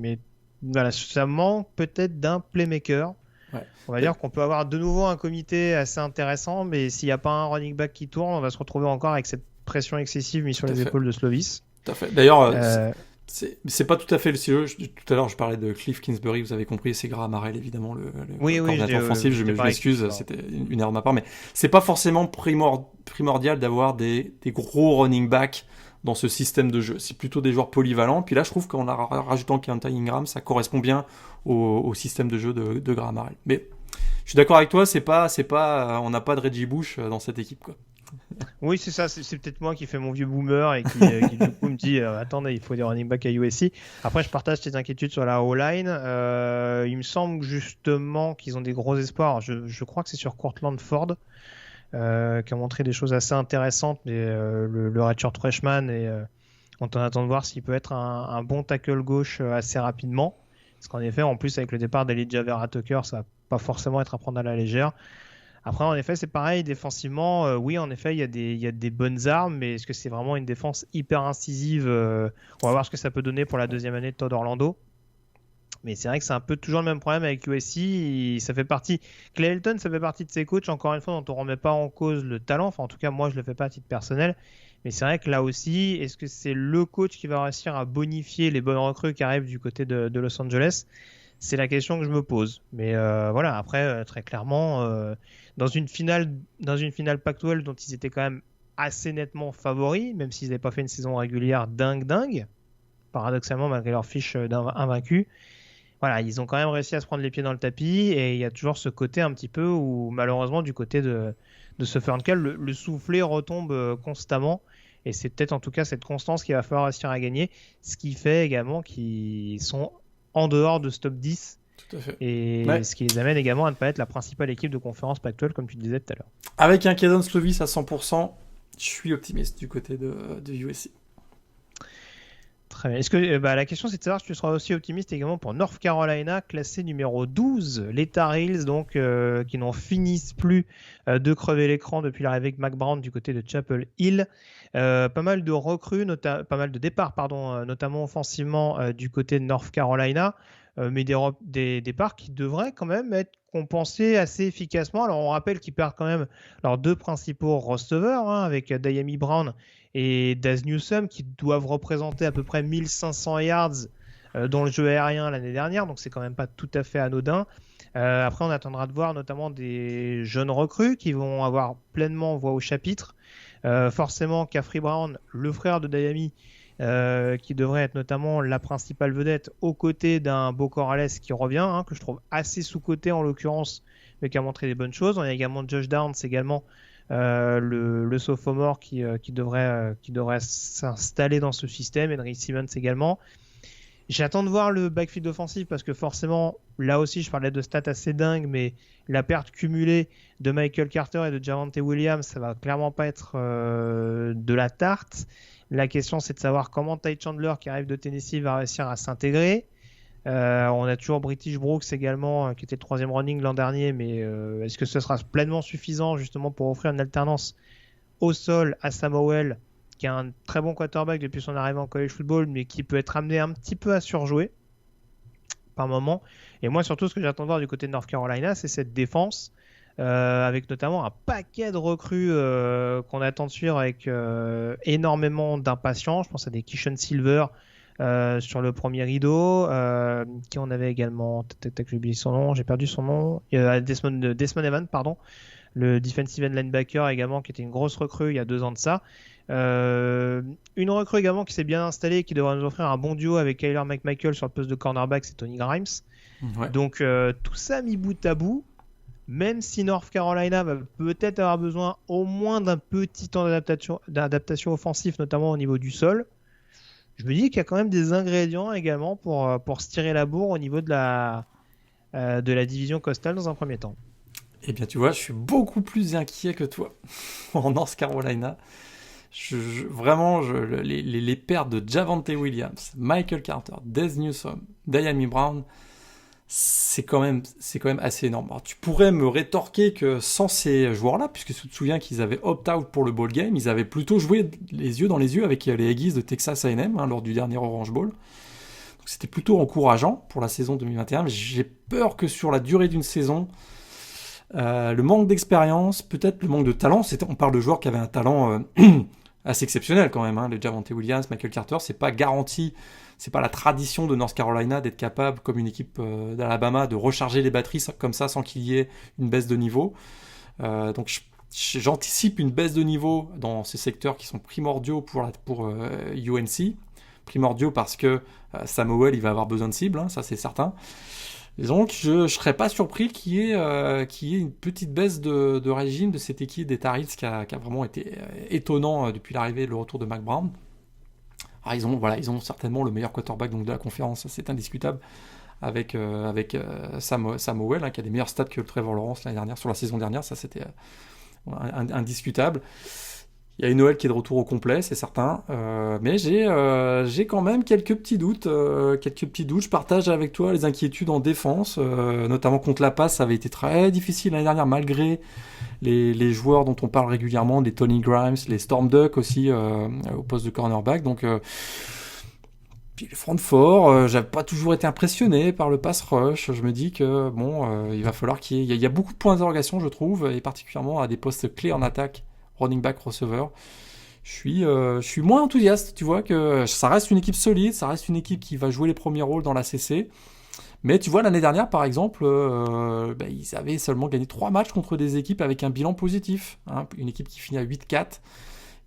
mais voilà, ça manque peut-être d'un playmaker. Ouais. On va dire qu'on peut avoir de nouveau un comité assez intéressant, mais s'il n'y a pas un running back qui tourne, on va se retrouver encore avec cette pression excessive mise sur les épaules de Slovis. Tout à fait. D'ailleurs, c'est pas tout à fait le sujet. Tout à l'heure, je parlais de Cliff Kingsbury, vous avez compris, c'est Graham Harrell, évidemment, le coordinateur offensif. Je m'excuse, c'était une erreur de ma part, mais c'est pas forcément primordial d'avoir des gros running backs dans ce système de jeu. C'est plutôt des joueurs polyvalents. Puis là, je trouve qu'en rajoutant Keontae Ingram, ça correspond bien au système de jeu de Graham Harrell. Mais je suis d'accord avec toi, on n'a pas de Reggie Bush dans cette équipe, quoi. Oui, c'est ça. C'est peut-être moi qui fais mon vieux boomer et qui du coup me dit attendez, il faut des running backs à USC. Après, je partage tes inquiétudes sur la O-line. Il me semble justement qu'ils ont des gros espoirs. Je crois que c'est sur Courtland Ford qui a montré des choses assez intéressantes. Mais, le redshirt freshman et on attend de voir s'il peut être un bon tackle gauche assez rapidement. Parce qu'en effet, en plus avec le départ d'Elijah Vera Tucker, ça va pas forcément être à prendre à la légère. Après, en effet, c'est pareil, défensivement, oui, en effet, il y a des bonnes armes, mais est-ce que c'est vraiment une défense hyper incisive On va voir ce que ça peut donner pour la deuxième année de Todd Orlando. Mais c'est vrai que c'est un peu toujours le même problème avec USC. Ça fait partie. Clay Helton, ça fait partie de ses coachs, encore une fois, dont on ne remet pas en cause le talent. Enfin, en tout cas, moi, je ne le fais pas à titre personnel. Mais c'est vrai que là aussi, est-ce que c'est le coach qui va réussir à bonifier les bonnes recrues qui arrivent du côté de Los Angeles ? C'est la question que je me pose. Mais voilà, après, très clairement, dans une finale Pac-12 dont ils étaient quand même assez nettement favoris, même s'ils n'avaient pas fait une saison régulière dingue, paradoxalement, malgré leur fiche d'invaincus, voilà, ils ont quand même réussi à se prendre les pieds dans le tapis, et il y a toujours ce côté un petit peu où, malheureusement, du côté de ce Ferncal, le soufflet retombe constamment, et c'est peut-être en tout cas cette constance qu'il va falloir réussir à gagner, ce qui fait également qu'ils sont en dehors de ce top 10. Tout à fait. Et ce qui les amène également à ne pas être la principale équipe de conférence Pac-12, comme tu disais tout à l'heure. Avec un Kedon Slovis à 100%, je suis optimiste du côté de USC. Très bien. Est-ce que la question c'est de savoir si tu seras aussi optimiste également pour North Carolina, classé numéro 12, les Tar Heels, donc qui n'en finissent plus de crever l'écran depuis l'arrivée de Mack Brown du côté de Chapel Hill. Pas mal de recrues, pas mal de départs, notamment offensivement du côté de North Carolina, mais des départs qui devraient quand même être compensés assez efficacement. Alors on rappelle qu'ils perdent quand même leurs deux principaux receveurs, avec Diami Brown et Daz Newsome, qui doivent représenter à peu près 1500 yards dans le jeu aérien l'année dernière, donc c'est quand même pas tout à fait anodin. Après, on attendra de voir notamment des jeunes recrues qui vont avoir pleinement voix au chapitre. Forcément, Caffrey Brown, le frère de Diami, qui devrait être notamment la principale vedette aux côtés d'un Beau Corrales qui revient, que je trouve assez sous-coté en l'occurrence, mais qui a montré des bonnes choses. On a également Josh Downs, également le sophomore qui devrait s'installer dans ce système, Henry Simmons également. J'attends de voir le backfield offensif parce que forcément, là aussi, je parlais de stats assez dingues, mais la perte cumulée de Michael Carter et de Javonte Williams, ça va clairement pas être de la tarte. La question, c'est de savoir comment Ty Chandler, qui arrive de Tennessee, va réussir à s'intégrer. On a toujours British Brooks également, qui était le troisième running l'an dernier, mais est-ce que ce sera pleinement suffisant justement pour offrir une alternance au sol à Samuel, qui est un très bon quarterback depuis son arrivée en college football, mais qui peut être amené un petit peu à surjouer par moment. Et moi, surtout, ce que j'attends de voir du côté de North Carolina, c'est cette défense, avec notamment un paquet de recrues qu'on attend de suivre avec énormément d'impatience. Je pense à des Keyshawn Silver sur le premier rideau, qui on avait également, j'ai oublié son nom, j'ai perdu son nom, Desmond Evans, pardon. le defensive end linebacker également, qui était une grosse recrue il y a 2 ans de ça. Une recrue également qui s'est bien installée et qui devrait nous offrir un bon duo avec Kyler McMichael sur le poste de cornerback, c'est Tony Grimes. Ouais. Donc tout ça mis bout à bout, même si North Carolina va peut-être avoir besoin au moins d'un petit temps d'adaptation offensif, notamment au niveau du sol, je me dis qu'il y a quand même des ingrédients également pour se tirer la bourre au niveau de la division Coastal dans un premier temps. Eh bien, tu vois, je suis beaucoup plus inquiet que toi en North Carolina. Vraiment, les pertes de Javonte Williams, Michael Carter, Dez Newsome, Diami Brown, c'est quand même assez énorme. Alors, tu pourrais me rétorquer que sans ces joueurs-là, puisque tu te souviens qu'ils avaient opt-out pour le bowl game, ils avaient plutôt joué les yeux dans les yeux avec les Aggies de Texas A&M lors du dernier Orange Bowl. Donc c'était plutôt encourageant pour la saison 2021, mais j'ai peur que sur la durée d'une saison, le manque d'expérience, peut-être le manque de talent, on parle de joueurs qui avaient un talent assez exceptionnel quand même, le Javonte Williams, Michael Carter, c'est pas garanti, c'est pas la tradition de North Carolina d'être capable, comme une équipe d'Alabama, de recharger les batteries comme ça sans qu'il y ait une baisse de niveau. Donc j'anticipe une baisse de niveau dans ces secteurs qui sont primordiaux pour UNC, primordiaux parce que Samuel il va avoir besoin de cibles, ça c'est certain. Et donc je serais pas surpris qu'il y ait une petite baisse de régime de cette équipe des Tar Heels qui a vraiment été étonnant depuis l'arrivée et le retour de Mack Brown. Alors ils ont certainement le meilleur quarterback donc, de la conférence, c'est indiscutable, avec Samuel qui a des meilleurs stats que Trevor Lawrence l'année dernière, sur la saison dernière, ça c'était indiscutable. Il y a une Noël qui est de retour au complet, c'est certain, mais j'ai quand même quelques petits doutes. Je partage avec toi les inquiétudes en défense, notamment contre la passe, ça avait été très difficile l'année dernière, malgré les joueurs dont on parle régulièrement, les Tony Grimes, les Storm Duck aussi au poste de cornerback. Donc, puis le front fort, j'avais pas toujours été impressionné par le pass rush. Je me dis que il va falloir qu'il y ait beaucoup de points d'interrogation, je trouve, et particulièrement à des postes clés en attaque. Running back, receveur. Je suis moins enthousiaste, tu vois, que ça reste une équipe solide, ça reste une équipe qui va jouer les premiers rôles dans la CC. Mais tu vois, l'année dernière, par exemple, ils avaient seulement gagné 3 matchs contre des équipes avec un bilan positif. Une équipe qui finit à 8-4.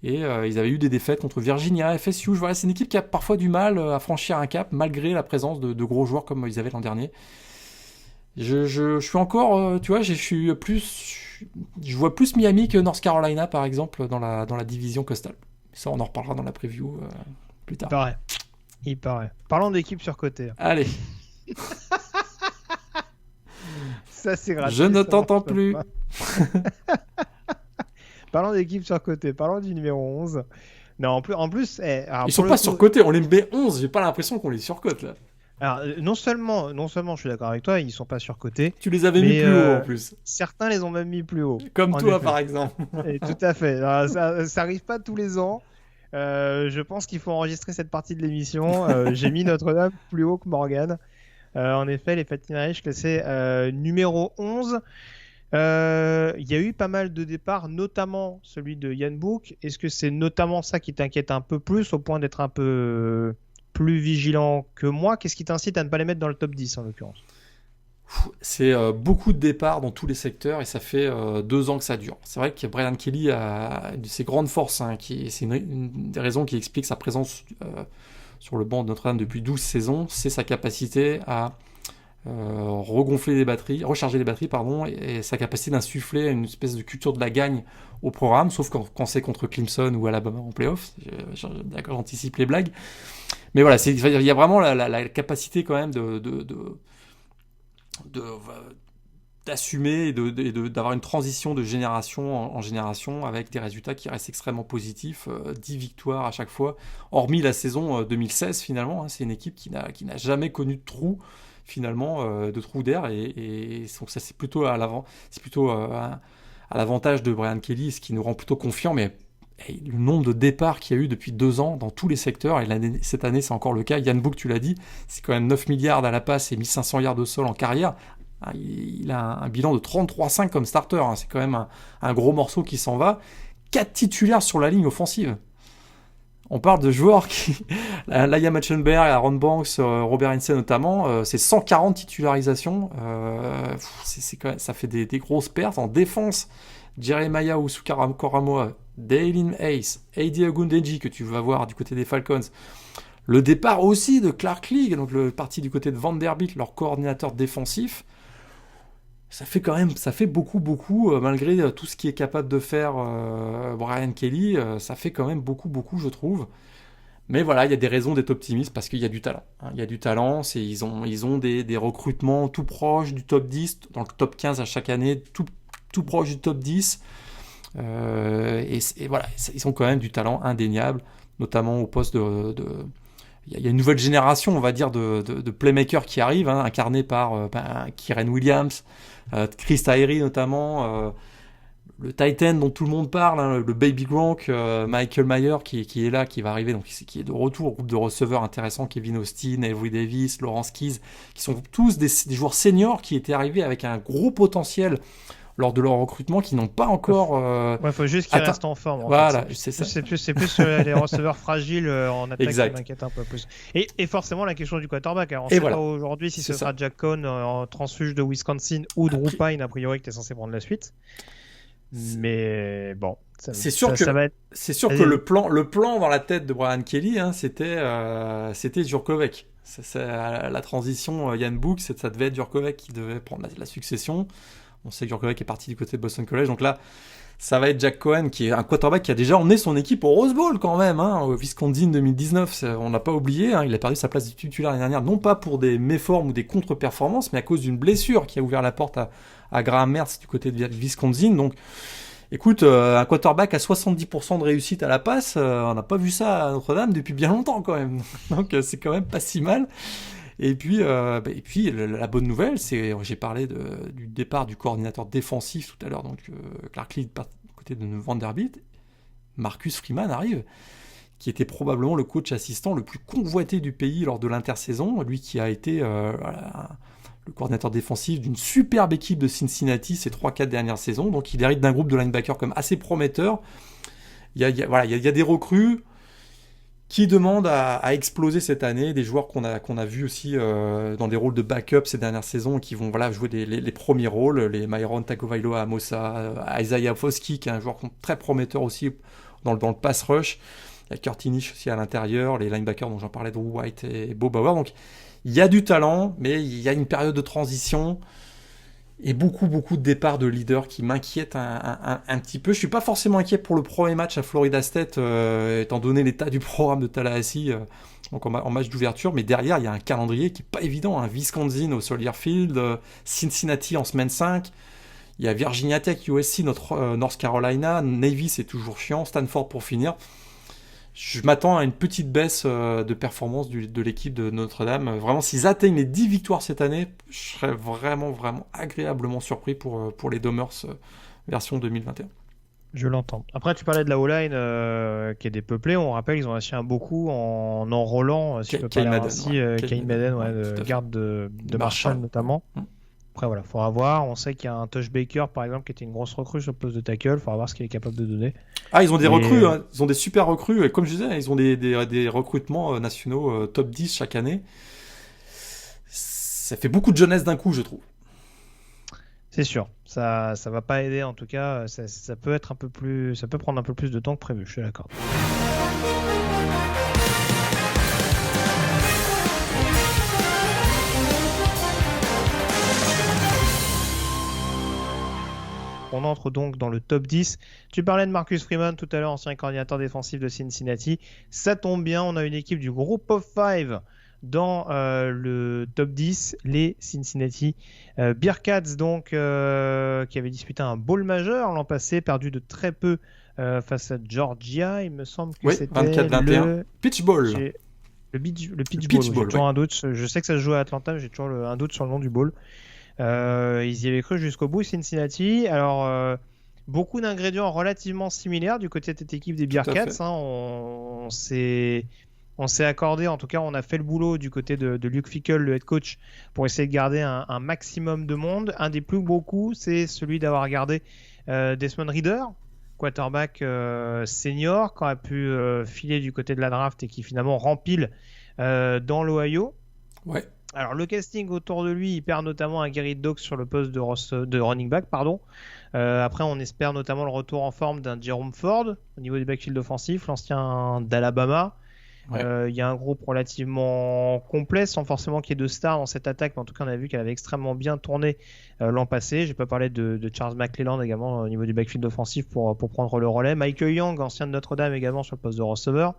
Et ils avaient eu des défaites contre Virginia, FSU. Voilà, c'est une équipe qui a parfois du mal à franchir un cap, malgré la présence de gros joueurs comme ils avaient l'an dernier. Je suis encore, tu vois, je vois plus Miami que North Carolina, par exemple, dans la division Coastal. Ça, on en reparlera dans la preview plus tard. Il paraît. Parlons d'équipe surcotée. Allez. Ça, c'est gratuit. Je ne t'entends plus. Parlons d'équipe surcotée. Parlons du numéro 11. Non, en plus ils sont pas surcotés. On les met 11. J'ai pas l'impression qu'on les surcote, là. Alors, non seulement, je suis d'accord avec toi, ils sont pas surcotés. Tu les avais mis plus haut en plus. Certains les ont même mis plus haut. Comme toi, par exemple. Et tout à fait. Alors, ça arrive pas tous les ans. Je pense qu'il faut enregistrer cette partie de l'émission. J'ai mis Notre-Dame plus haut que Morgan. En effet, les Fighting Irish classés numéro 11. Il y a eu pas mal de départs, notamment celui de Ian Book. Est-ce que c'est notamment ça qui t'inquiète un peu plus, au point d'être un peu plus vigilant que moi? Qu'est-ce qui t'incite à ne pas les mettre dans le top 10 en l'occurrence? C'est beaucoup de départs dans tous les secteurs et ça fait 2 ans que ça dure. C'est vrai que Brian Kelly a une de ses grandes forces, c'est une des raisons qui explique sa présence sur le banc de Notre-Dame depuis 12 saisons, c'est sa capacité à recharger les batteries, et sa capacité d'insuffler une espèce de culture de la gagne au programme, sauf quand c'est contre Clemson ou Alabama en playoff. D'accord, j'anticipe les blagues. Mais voilà, il y a vraiment la capacité quand même d'assumer et d'avoir une transition de génération en génération avec des résultats qui restent extrêmement positifs, 10 victoires à chaque fois, hormis la saison 2016 finalement, c'est une équipe qui n'a jamais connu de trou finalement, de trou d'air, et donc ça c'est plutôt à l'avantage de Brian Kelly, ce qui nous rend plutôt confiants, mais le nombre de départs qu'il y a eu depuis 2 ans dans tous les secteurs, et cette année c'est encore le cas. Ian Book, tu l'as dit, c'est quand même 9 milliards à la passe et 1500 yards de sol en carrière. Il a un bilan de 33,5 comme starter, c'est quand même un gros morceau qui s'en va. 4 titulaires sur la ligne offensive. On parle de joueurs qui... Laia Matchenberg, Aaron Banks, Robert Heinze notamment, c'est 140 titularisations. C'est quand même, ça fait des grosses pertes. En défense, Jeremiah Owusu-Koramoah, Daylin Hayes, Heidi Ogundeji, que tu vas voir du côté des Falcons. Le départ aussi de Clark League, donc le parti du côté de Vanderbilt, leur coordinateur défensif. Ça fait beaucoup, malgré tout ce qui est capable de faire Brian Kelly, ça fait quand même beaucoup, je trouve. Mais voilà, il y a des raisons d'être optimiste parce qu'il y a du talent. Il y a du talent, ils ont des recrutements tout proches du top 10, dans le top 15 à chaque année, tout proche du top 10. Et voilà, ils ont quand même du talent indéniable, notamment au poste il y a une nouvelle génération, on va dire, de playmakers qui arrivent, incarnés par Kyren Williams, Chris Tyree notamment, le Titan dont tout le monde parle, le Baby Gronk, Michael Mayer qui est là, qui va arriver, donc qui est de retour, groupe de receveurs intéressants, Kevin Austin, Avery Davis, Lawrence Keys, qui sont tous des joueurs seniors qui étaient arrivés avec un gros potentiel lors de leur recrutement, qui n'ont pas encore... faut juste qu'ils restent en forme. Voilà, c'est ça. C'est plus les receveurs fragiles en attaque qui m'inquiètent un peu plus. Et forcément, la question du quarterback. Alors, on ne sait pas aujourd'hui si ce sera Jack Cohn en transfuge de Wisconsin ou Drew Pine, a priori, que tu es censé prendre la suite. Mais bon, c'est sûr que le plan dans la tête de Brian Kelly, c'était Jurkovec. La transition Yann Book, ça devait être Jurkovec qui devait prendre la succession. On sait que Jurkovec est parti du côté de Boston College, donc là, ça va être Jack Cohen, qui est un quarterback qui a déjà emmené son équipe au Rose Bowl quand même, au Wisconsin 2019, on l'a pas oublié, il a perdu sa place de titulaire l'année dernière, non pas pour des méformes ou des contre-performances, mais à cause d'une blessure qui a ouvert la porte à Graham Mertz du côté de Wisconsin. Donc, écoute, un quarterback à 70% de réussite à la passe, on n'a pas vu ça à Notre-Dame depuis bien longtemps quand même, donc c'est quand même pas si mal. Et puis la bonne nouvelle, j'ai parlé du départ du coordinateur défensif tout à l'heure, donc Clark League côté de Vanderbilt. Marcus Freeman arrive, qui était probablement le coach assistant le plus convoité du pays lors de l'intersaison, lui qui a été le coordinateur défensif d'une superbe équipe de Cincinnati ces 3-4 dernières saisons, donc il hérite d'un groupe de linebackers comme assez prometteur. Il y a des recrues qui demandent à exploser cette année, des joueurs qu'on a vus aussi dans des rôles de backup ces dernières saisons, qui vont jouer les premiers rôles, les Myron Tagovailoa, Amosa, Isaiah Foskey, qui est un joueur très prometteur aussi dans le pass rush. Il y a Kurt Inish aussi à l'intérieur, les linebackers dont j'en parlais, Drew White et Bo Bauer. Donc il y a du talent, mais il y a une période de transition et beaucoup de départs de leaders qui m'inquiètent un petit peu. Je suis pas forcément inquiet pour le premier match à Florida State, étant donné l'état du programme de Tallahassee donc en match d'ouverture, mais derrière il y a un calendrier qui est pas évident, Wisconsin au Soldier Field, Cincinnati en semaine 5, il y a Virginia Tech, USC, North Carolina, Navy c'est toujours chiant, Stanford pour finir. Je m'attends à une petite baisse de performance de l'équipe de Notre-Dame. Vraiment, s'ils atteignent les 10 victoires cette année, je serais vraiment agréablement surpris pour les Domers version 2021. Je l'entends. Après, tu parlais de la O-line qui est dépeuplée. On rappelle, ils ont acheté un beaucoup en enrôlant, si je peux parler ainsi, Kane Madden, garde de Marshall notamment. Après, voilà, il faudra voir. On sait qu'il y a un Tosh Baker, par exemple, qui était une grosse recrue sur le poste de tackle. Il faudra voir ce qu'il est capable de donner. Ils ont des recrues, ils ont des super recrues. Et comme je disais, ils ont des recrutements nationaux top 10 chaque année. Ça fait beaucoup de jeunesse d'un coup, je trouve. C'est sûr. Ça va pas aider, en tout cas. Ça peut être ça peut prendre un peu plus de temps que prévu, je suis d'accord. On entre donc dans le top 10. Tu parlais de Marcus Freeman tout à l'heure, ancien coordinateur défensif de Cincinnati. Ça tombe bien, on a une équipe du Group of 5 dans le top 10, les Cincinnati Bearcats, donc, qui avaient disputé un bowl majeur l'an passé, perdu de très peu face à Georgia. Il me semble que c'était 24-21. Pitch Bowl. Le Pitch Bowl. J'ai toujours un doute. Je sais que ça se joue à Atlanta, mais j'ai toujours un doute sur le nom du bowl. Ils y avaient cru jusqu'au bout, Cincinnati. Alors, beaucoup d'ingrédients relativement similaires du côté de cette équipe des Bearcats. On s'est accordé, en tout cas, on a fait le boulot du côté de Luke Fickell, le head coach, pour essayer de garder un maximum de monde. Un des plus beaux coups, c'est celui d'avoir gardé Desmond Ridder, quarterback senior qui aurait pu filer du côté de la draft et qui finalement rempile dans l'Ohio. Ouais. Alors le casting autour de lui, il perd notamment un Gary Doaks sur le poste de running back, pardon. Après, on espère notamment le retour en forme d'un Jerome Ford au niveau du backfield offensif, l'ancien d'Alabama. Ouais. Il y a un groupe relativement complet, sans forcément qu'il y ait de stars dans cette attaque, mais en tout cas, on a vu qu'elle avait extrêmement bien tourné l'an passé. J'ai pas parlé de Charles McClelland également au niveau du backfield offensif pour prendre le relais. Michael Young, ancien de Notre-Dame également sur le poste de receveur.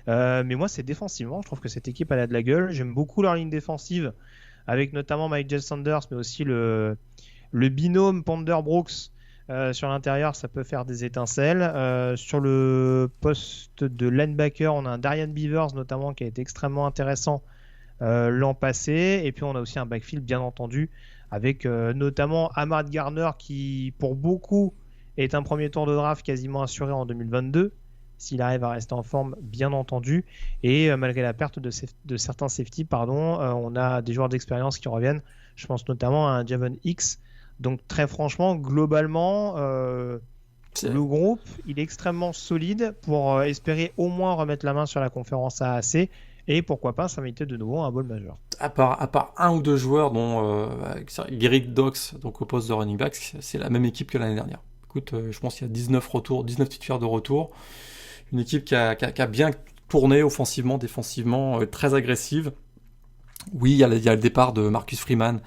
Mais moi, c'est défensivement. Je trouve que cette équipe, elle a de la gueule. J'aime beaucoup leur ligne défensive, avec notamment Michael Sanders, mais aussi le binôme Ponder-Brooks sur l'intérieur, ça peut faire des étincelles. Sur le poste de linebacker, on a un Darian Beavers notamment qui a été extrêmement intéressant l'an passé. Et puis on a aussi un backfield bien entendu avec notamment Ahmad Garner qui pour beaucoup est un premier tour de draft quasiment assuré en 2022. S'il arrive à rester en forme, bien entendu. Et malgré la perte de certains safety, on a des joueurs d'expérience qui reviennent. Je pense notamment à un Javon Hicks. Donc très franchement, globalement, le groupe, il est extrêmement solide pour espérer au moins remettre la main sur la conférence AAC et pourquoi pas s'inviter de nouveau à un bowl majeur. À part un ou deux joueurs, dont Gary Doaks, donc au poste de running back, c'est la même équipe que l'année dernière. Écoute, je pense qu'il y a 19 titulaires de retour. Une équipe qui a bien tourné offensivement, défensivement, très agressive. Oui, il y a le départ de Marcus Freeman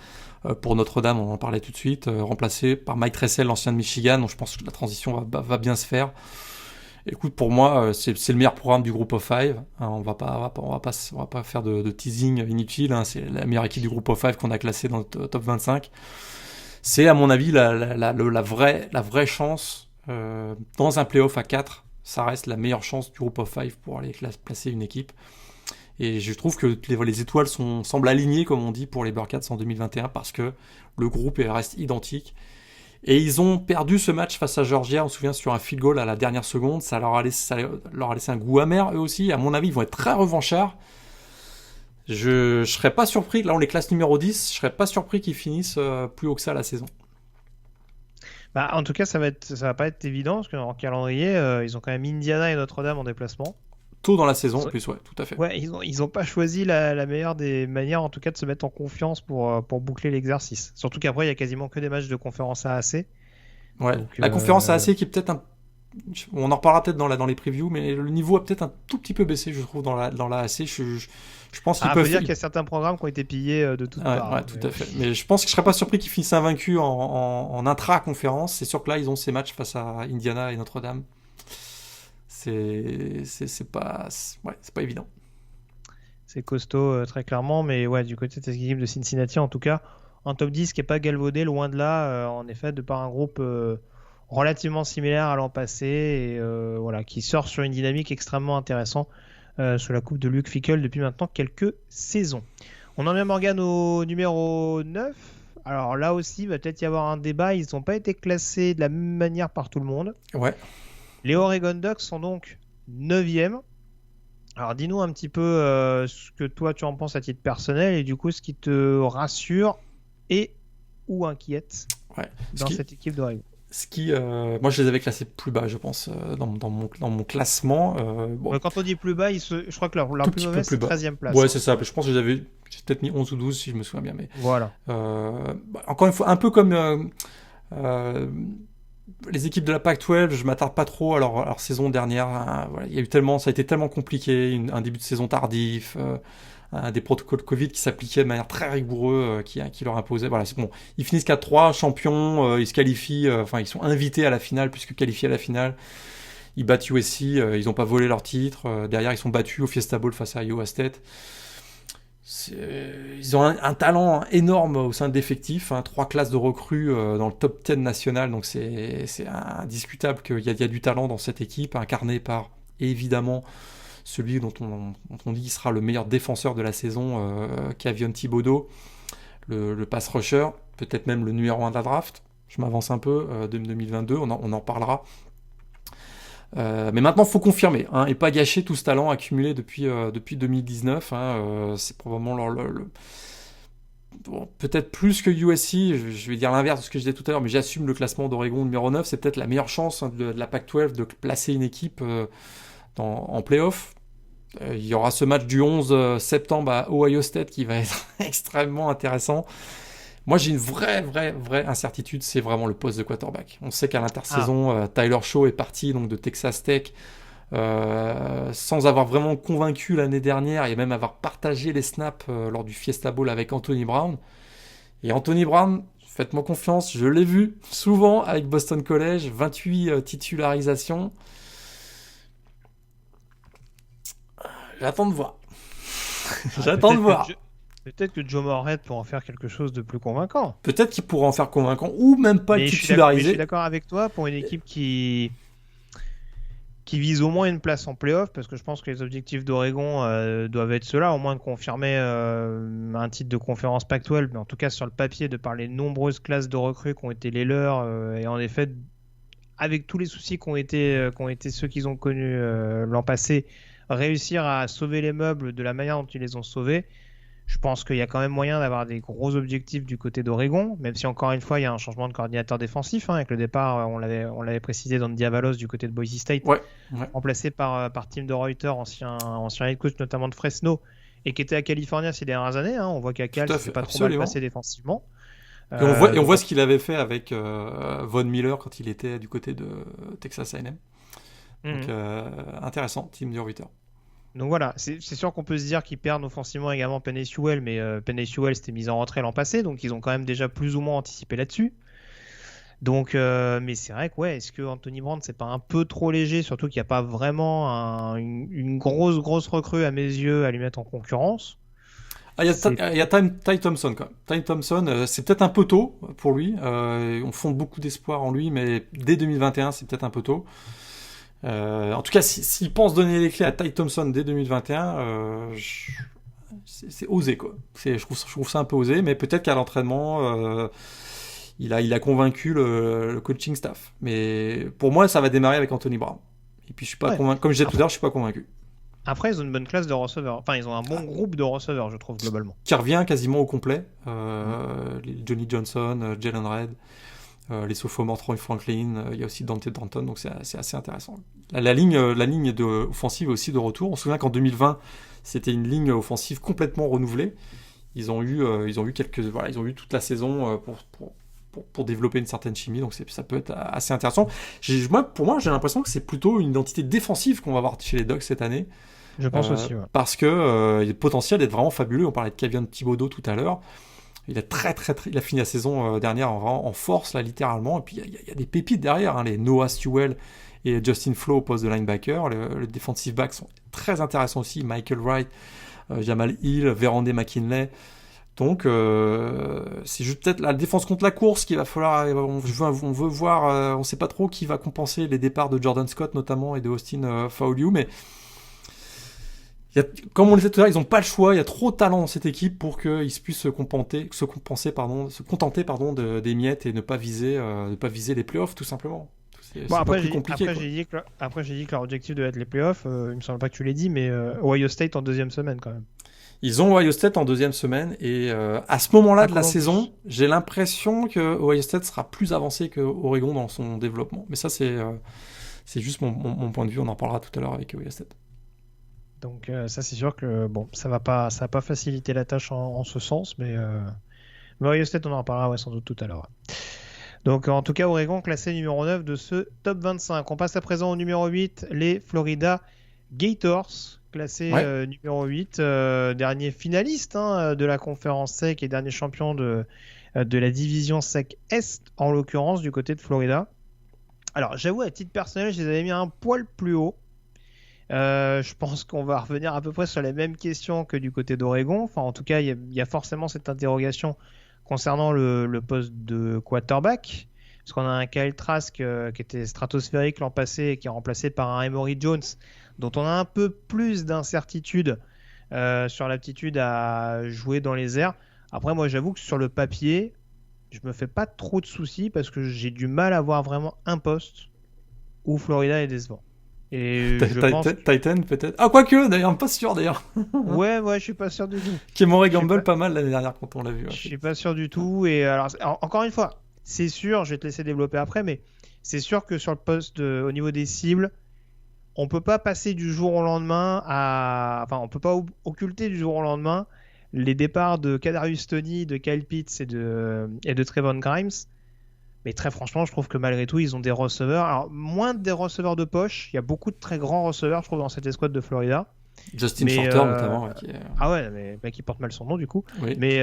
pour Notre-Dame, on en parlait tout de suite, remplacé par Mike Tressel, l'ancien de Michigan, donc je pense que la transition va bien se faire. Écoute, pour moi, c'est le meilleur programme du Group of Five. Hein, on va pas faire de teasing inutile. Hein, c'est la meilleure équipe du Group of Five qu'on a classée dans le top 25. C'est à mon avis la vraie chance dans un playoff à 4. Ça reste la meilleure chance du Group of Five pour aller placer une équipe. Et je trouve que les étoiles semblent alignées, comme on dit, pour les Bearcats en 2021, parce que le groupe reste identique. Et ils ont perdu ce match face à Georgia, on se souvient, sur un field goal à la dernière seconde. Ça leur a laissé un goût amer, eux aussi. À mon avis, ils vont être très revanchards. Je serais pas surpris, là on les classe numéro 10, je serais pas surpris qu'ils finissent plus haut que ça la saison. Bah, en tout cas, ça va pas être évident, parce qu'en calendrier, ils ont quand même Indiana et Notre-Dame en déplacement. Tôt dans la saison, en plus, ouais, tout à fait. Ouais, ils ont pas choisi la meilleure des manières, en tout cas, de se mettre en confiance pour boucler l'exercice. Surtout qu'après, il y a quasiment que des matchs de conférence AAC. Ouais, donc, la conférence AAC qui est peut-être on en reparlera peut-être dans les previews, mais le niveau a peut-être un tout petit peu baissé, je trouve, dans la AAC. Je pense qu'ils peuvent. Faut dire qu'il y a certains programmes qui ont été pillés de toutes parts. Ouais, tout à fait. Mais je pense que je serais pas surpris qu'ils finissent invaincus en intra-conférence. C'est sûr que là, ils ont ces matchs face à Indiana et Notre-Dame. C'est pas évident. C'est costaud, très clairement. Mais ouais, du côté de cette équipe de Cincinnati, en tout cas, un top 10 qui n'est pas galvaudé, loin de là, en effet, de par un groupe relativement similaire à l'an passé, et qui sort sur une dynamique extrêmement intéressante sous la coupe de Luke Fickell depuis maintenant quelques saisons. On en vient, Morgan, au numéro 9. Alors là aussi, il va peut-être y avoir un débat. Ils n'ont pas été classés de la même manière par tout le monde. Ouais. Les Oregon Ducks sont donc 9e. Alors dis-nous un petit peu ce que toi tu en penses à titre personnel et du coup ce qui te rassure et ou inquiète dans cette équipe d'Oregon. Moi je les avais classés plus bas, je pense, dans mon classement. Bon. Quand on dit plus bas, je crois que leur plus mauvaise c'est 13e place. Ouais, c'est ça. Je pense que j'ai peut-être mis 11 ou 12 si je me souviens bien. Mais, voilà. Encore une fois, un peu comme les équipes de la Pac-12, je m'attarde pas trop à leur saison dernière. Hein, voilà, ça a été tellement compliqué, un début de saison tardif, des protocoles Covid qui s'appliquaient de manière très rigoureuse, qui leur imposaient. Voilà, c'est bon. Ils finissent 4-3, champions, ils se qualifient, ils sont invités à la finale puisque qualifiés à la finale. Ils battent USC, ils n'ont pas volé leur titre. Derrière, ils sont battus au Fiesta Bowl face à Iowa State. Ils ont un talent énorme au sein de l'effectif, 3 classes de recrues dans le top 10 national, donc c'est indiscutable qu'il y a du talent dans cette équipe, incarné par évidemment celui dont on dit qu'il sera le meilleur défenseur de la saison, Kayvon Thibodeaux, le pass rusher, peut-être même le numéro 1 de la draft. Je m'avance un peu, 2022, on en parlera. Mais maintenant, il faut confirmer et pas gâcher tout ce talent accumulé depuis 2019. C'est probablement peut-être plus que USC, je vais dire l'inverse de ce que je disais tout à l'heure, mais j'assume le classement d'Oregon numéro 9, c'est peut-être la meilleure chance de la Pac-12 de placer une équipe en playoff. Il y aura ce match du 11 septembre à Ohio State qui va être extrêmement intéressant. Moi, j'ai une vraie incertitude, c'est vraiment le poste de quarterback. On sait qu'à l'intersaison, Tyler Shaw est parti donc de Texas Tech sans avoir vraiment convaincu l'année dernière et même avoir partagé les snaps lors du Fiesta Bowl avec Anthony Brown. Et Anthony Brown, faites-moi confiance, je l'ai vu souvent avec Boston College, 28 titularisations. J'attends de voir. J'attends de voir. Peut-être que Joe Moorhead pourra en faire quelque chose de plus convaincant. Peut-être qu'il pourra en faire convaincant ou même pas le titulariser. Je suis d'accord avec toi pour une équipe qui vise au moins une place en playoff, parce que je pense que les objectifs d'Oregon doivent être ceux-là, au moins de confirmer un titre de conférence Pac-12, mais en tout cas sur le papier, de par les nombreuses classes de recrues qui ont été les leurs, et en effet, avec tous les soucis qui ont été ceux qu'ils ont connus l'an passé, réussir à sauver les meubles de la manière dont ils les ont sauvés. Je pense qu'il y a quand même moyen d'avoir des gros objectifs du côté d'Oregon, même si encore une fois il y a un changement de coordinateur défensif, avec le départ, on l'avait précisé, d'Andy Avalos du côté de Boise State, remplacé par Tim DeRuyter, ancien head coach notamment de Fresno, et qui était à California ces dernières années. On voit qu'à Cal, c'est pas trop mal passé défensivement. Et on voit ce qu'il avait fait avec Von Miller quand il était du côté de Texas A&M. Donc intéressant, Tim DeRuyter. Donc voilà, c'est sûr qu'on peut se dire qu'ils perdent offensivement également Penei Sewell, mais Penei Sewell s'était mis en retrait l'an passé, donc ils ont quand même déjà plus ou moins anticipé là-dessus. Donc, mais c'est vrai que est-ce que Anthony Brown c'est pas un peu trop léger, surtout qu'il n'y a pas vraiment une grosse recrue à mes yeux à lui mettre en concurrence. Il y a Ty Thompson quand même. Ty Thompson, c'est peut-être un peu tôt pour lui. On fonde beaucoup d'espoir en lui, mais dès 2021, c'est peut-être un peu tôt. En tout cas, s'il pense donner les clés à Ty Thompson dès 2021, c'est osé quoi. Je trouve ça un peu osé, mais peut-être qu'à l'entraînement, il a convaincu le coaching staff. Mais pour moi, ça va démarrer avec Anthony Brown. Et puis je suis pas convaincu. Comme je disais tout à l'heure, je suis pas convaincu. Après, ils ont une bonne classe de receveurs. Enfin, ils ont un bon groupe de receveurs, je trouve globalement. Qui revient quasiment au complet. Johnny Johnson, Jalen Red. Les sophomores Troy Franklin, il y a aussi Dante Danton, donc c'est assez intéressant. La ligne offensive est aussi de retour. On se souvient qu'en 2020, c'était une ligne offensive complètement renouvelée. Ils ont eu toute la saison pour développer une certaine chimie, donc ça peut être assez intéressant. Pour moi, j'ai l'impression que c'est plutôt une identité défensive qu'on va avoir chez les Dogs cette année. Je pense aussi, parce que il y a le potentiel d'être vraiment fabuleux. On parlait de Kevin Thibodeau tout à l'heure. Il a il a fini la saison dernière en force, là, littéralement. Et puis, il y a des pépites derrière, les Noah Sewell et Justin Flo au poste de linebacker. Le defensive back sont très intéressants aussi. Michael Wright, Jamal Hill, Verande McKinley. Donc, c'est juste peut-être la défense contre la course qu'il va falloir. On veut voir, on ne sait pas trop qui va compenser les départs de Jordan Scott, notamment, et de Austin Faoliu, mais. Comme on le disait tout à l'heure, ils n'ont pas le choix. Il y a trop de talent dans cette équipe pour qu'ils puissent se contenter des miettes et ne pas viser les playoffs, tout simplement. Après, j'ai dit que leur objectif devait être les playoffs. Il me semble pas que tu l'aies dit, mais Ohio State en deuxième semaine quand même. Ils ont Ohio State en deuxième semaine et à ce moment-là de la saison, j'ai l'impression que Ohio State sera plus avancé que Oregon dans son développement. Mais ça, c'est juste mon point de vue. On en parlera tout à l'heure avec Ohio State. Donc ça c'est sûr que ça va pas faciliter la tâche en ce sens, mais Ohio State on en parlera sans doute tout à l'heure. Donc en tout cas Oregon classé numéro 9 de ce top 25. On passe à présent au numéro 8, les Florida Gators, classé numéro 8, dernier finaliste de la conférence SEC et dernier champion de la division SEC Est, en l'occurrence du côté de Florida. Alors j'avoue à titre personnel je les avais mis un poil plus haut. Je pense qu'on va revenir à peu près sur les mêmes questions que du côté d'Oregon. Enfin, en tout cas, il y a forcément cette interrogation concernant le poste de quarterback. Parce qu'on a un Kyle Trask qui était stratosphérique l'an passé et qui est remplacé par un Emory Jones, dont on a un peu plus d'incertitude sur l'aptitude à jouer dans les airs. Après, moi, j'avoue que sur le papier, je me fais pas trop de soucis parce que j'ai du mal à voir vraiment un poste où Florida est décevant. Et je pense... Titan peut-être. Ah, quoique, d'ailleurs, pas sûr d'ailleurs. Ouais, je suis pas sûr du tout. Kemoray Gamble pas mal l'année dernière quand on l'a vu. Je suis pas sûr du tout. Et alors, encore une fois, c'est sûr, je vais te laisser développer après, mais c'est sûr que sur le poste au niveau des cibles, on peut pas passer du jour au lendemain enfin, on peut pas occulter du jour au lendemain les départs de Kadarius Toney, de Kyle Pitts et de Trevon Grimes. Mais très franchement, je trouve que malgré tout, ils ont des receveurs. Alors, moins des receveurs de poche. Il y a beaucoup de très grands receveurs, je trouve, dans cette escouade de Florida. Justin Shorter, notamment. Qui est... Ah ouais, mais qui porte mal son nom, du coup. Oui. Mais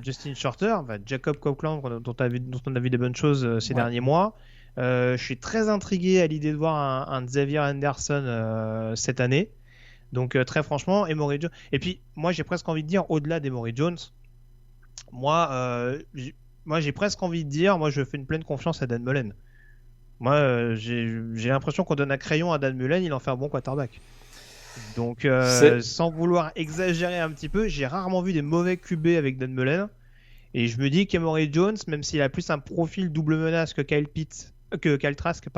Justin Shorter, Jacob Copeland, dont on a vu des bonnes choses ces derniers mois. Je suis très intrigué à l'idée de voir un Xavier Henderson cette année. Donc, très franchement, Emory Jones. Et puis, moi, j'ai presque envie de dire, au-delà d'Emory Jones, moi, j'ai presque envie de dire, moi, je fais une pleine confiance à Dan Mullen. Moi, j'ai l'impression qu'on donne un crayon à Dan Mullen, il en fait un bon quarterback. Donc, sans vouloir exagérer un petit peu, j'ai rarement vu des mauvais QB avec Dan Mullen. Et je me dis qu'Emory Jones, même s'il a plus un profil double menace que Kyle Trask,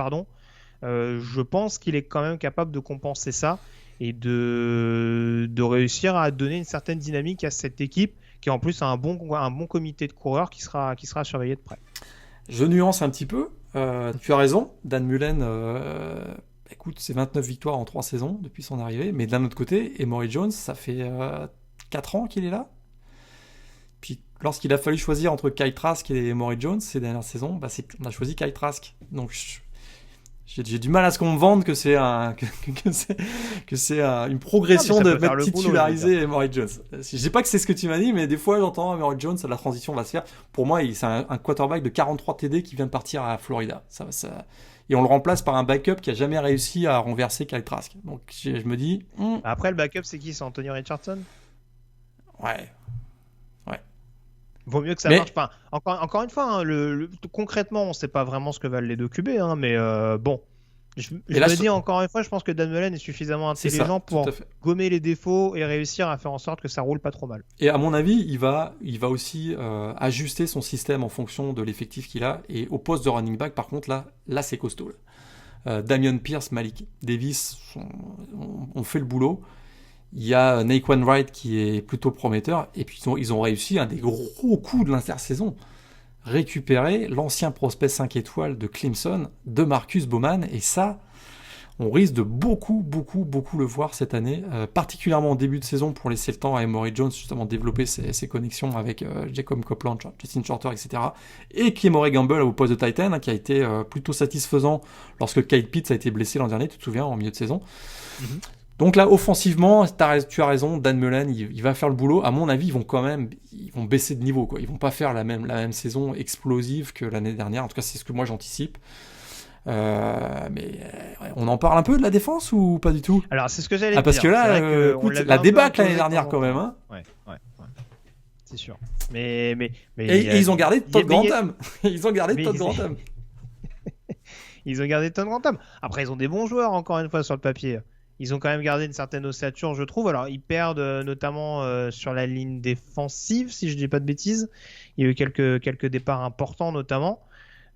je pense qu'il est quand même capable de compenser ça et de réussir à donner une certaine dynamique à cette équipe qui en plus a un bon comité de coureurs qui sera surveillé de près. Je nuance un petit peu. Tu as raison, Dan Mullen, écoute, c'est 29 victoires en 3 saisons depuis son arrivée, mais d'un autre côté, Emory Jones, ça fait 4 ans qu'il est là. Puis lorsqu'il a fallu choisir entre Kyle Trask et Emory Jones ces dernières saisons, on a choisi Kyle Trask. Donc j'ai du mal à ce qu'on me vende que c'est une progression de mettre titulariser Emory Jones. Je dis pas que c'est ce que tu m'as dit, mais des fois j'entends Emory Jones, la transition va se faire. Pour moi, c'est un quarterback de 43 TD qui vient de partir à Florida. Et on le remplace par un backup qui a jamais réussi à renverser Kyle Trask. Donc je me dis... Après, le backup, c'est qui? C'est Anthony Richardson? Ouais. Vaut mieux que ça marche pas. Encore une fois, concrètement, on ne sait pas vraiment ce que valent les deux QB, mais bon. Je me dis encore une fois, je pense que Dan Mullen est suffisamment intelligent pour gommer les défauts et réussir à faire en sorte que ça roule pas trop mal. Et à mon avis, il va aussi ajuster son système en fonction de l'effectif qu'il a. Et au poste de running back, par contre, là c'est costaud. Dameon Pierce, Malik Davis ont fait le boulot. Il y a Naquan Wright qui est plutôt prometteur. Et puis ils ont réussi un des gros coups de l'intersaison. Récupérer l'ancien prospect 5 étoiles de Clemson, de Marcus Bowman. Et ça, on risque de beaucoup le voir cette année. Particulièrement en début de saison pour laisser le temps à Emory Jones justement développer ses connexions avec Jacob Copeland, Justin Shorter, etc. Et Kemoray Gamble au poste de Titan, qui a été plutôt satisfaisant lorsque Kyle Pitts a été blessé l'an dernier, tu te souviens, en milieu de saison. Mm-hmm. Donc là, offensivement, tu as raison, Dan Mullen, il va faire le boulot. À mon avis, ils vont baisser de niveau, quoi. Ils vont pas faire la même saison explosive que l'année dernière. En tout cas, c'est ce que moi j'anticipe. Mais on en parle un peu de la défense ou pas du tout? Alors, c'est ce que j'allais dire. Parce que là, écoute, la débâcle l'année dernière quand même. Hein. Ouais. C'est sûr. Mais et ils ont gardé Todd Grantham. Ils ont gardé Todd Grantham. Ils ont gardé Todd Grantham. Après, ils ont des bons joueurs, encore une fois, sur le papier. Ils ont quand même gardé une certaine ossature, je trouve. Alors, ils perdent notamment sur la ligne défensive, si je ne dis pas de bêtises. Il y a eu quelques départs importants, notamment.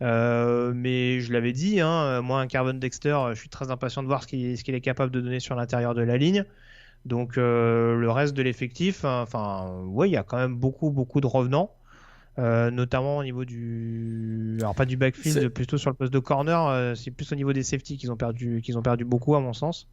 Mais je l'avais dit, moi, un Carvon Dexter, je suis très impatient de voir ce qu'il est capable de donner sur l'intérieur de la ligne. Donc, le reste de l'effectif, il y a quand même beaucoup de revenants. Notamment au niveau alors pas du backfield, plutôt sur le poste de corner, c'est plus au niveau des safety qu'ils ont perdu beaucoup à mon sens.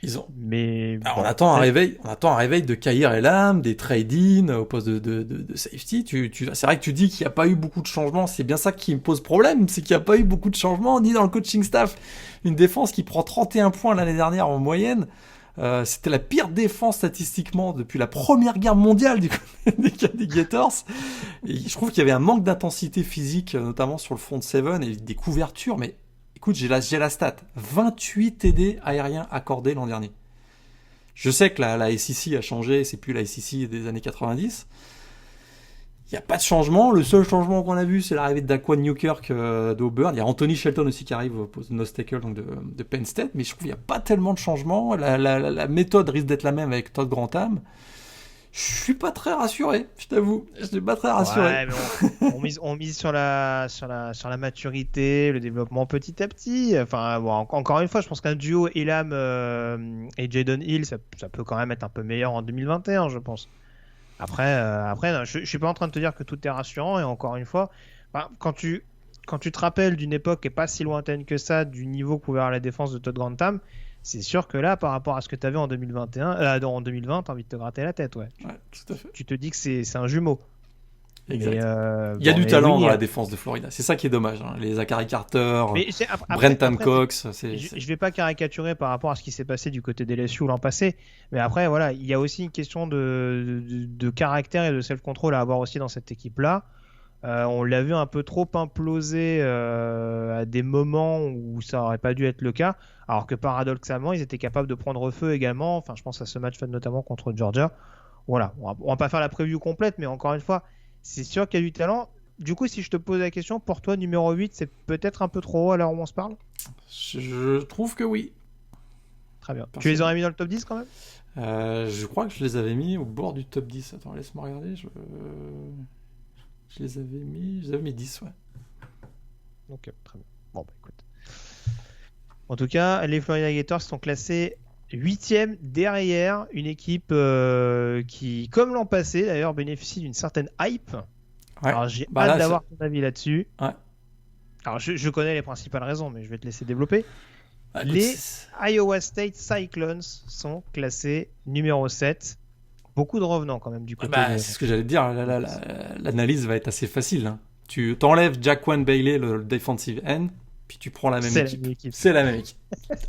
On attend un réveil de Khair Elam, des trade-in au poste de safety. C'est vrai que tu dis qu'il n'y a pas eu beaucoup de changements, c'est bien ça qui me pose problème, c'est qu'il n'y a pas eu beaucoup de changements ni dans le coaching staff. Une défense qui prend 31 points l'année dernière en moyenne. C'était la pire défense statistiquement depuis la première guerre mondiale des Gators. Et je trouve qu'il y avait un manque d'intensité physique, notamment sur le front seven et des couvertures. Mais écoute, j'ai la stat. 28 TD aériens accordés l'an dernier. Je sais que la SEC a changé, c'est plus la SEC des années 90. Il n'y a pas de changement. Le seul changement qu'on a vu, c'est l'arrivée de Daquan Newkirk d'Auburn. Il y a Anthony Shelton aussi qui arrive au poste de nose tackle donc de Penn State. Mais je trouve qu'il n'y a pas tellement de changement. La méthode risque d'être la même avec Todd Grantham. Je suis pas très rassuré, je t'avoue. Je suis pas très rassuré. Ouais, mais on mise sur la maturité, le développement petit à petit. Enfin, bon, encore une fois, je pense qu'un duo Elam et Jadon Hill, ça peut quand même être un peu meilleur en 2021, je pense. Après, non, je suis pas en train de te dire que tout est rassurant. Et encore une fois, quand tu te rappelles d'une époque qui est pas si lointaine que ça, du niveau que pouvait avoir la défense de Todd Grantham, c'est sûr que là, par rapport à ce que tu avais en 2021, en 2020, t'as envie de te gratter la tête, ouais. Ouais, tout à fait. Tu te dis que c'est un jumeau. Exact. Mais, il y a du talent dans oui, la défense de Florida. C'est ça qui est dommage. Hein. Les Zachary Carter, après, Brenton Cox. Je vais pas caricaturer par rapport à ce qui s'est passé du côté des LSU l'an passé, mais après, voilà, il y a aussi une question de caractère et de self-control à avoir aussi dans cette équipe-là. On l'a vu un peu trop imploser à des moments où ça aurait pas dû être le cas, alors que paradoxalement, ils étaient capables de prendre feu également. Enfin, je pense à ce match notamment contre Georgia. Voilà, on va pas faire la preview complète, mais encore une fois, c'est sûr qu'il y a du talent. Du coup, si je te pose la question, pour toi, numéro 8, c'est peut-être un peu trop haut à l'heure où on se parle? Je trouve que oui. Très bien. Tu les aurais mis dans le top 10 quand même? Je crois que je les avais mis au bord du top 10. Attends, laisse-moi regarder. Je les avais mis 10, ouais. Ok, très bien. Bon, bah écoute. En tout cas, les Florida Gators sont classés 8e derrière une équipe qui, comme l'an passé d'ailleurs, bénéficie d'une certaine hype. Ouais. Alors j'ai hâte d'avoir ton avis là-dessus. Ouais. Alors je connais les principales raisons, mais je vais te laisser développer. Ah, Les Iowa State Cyclones sont classés numéro 7. Beaucoup de revenants quand même du côté. C'est ce que j'allais te dire. L'analyse va être assez facile. Hein. Tu t'enlèves Jaquan Bailey, le defensive end, puis tu prends la même équipe. C'est la même équipe.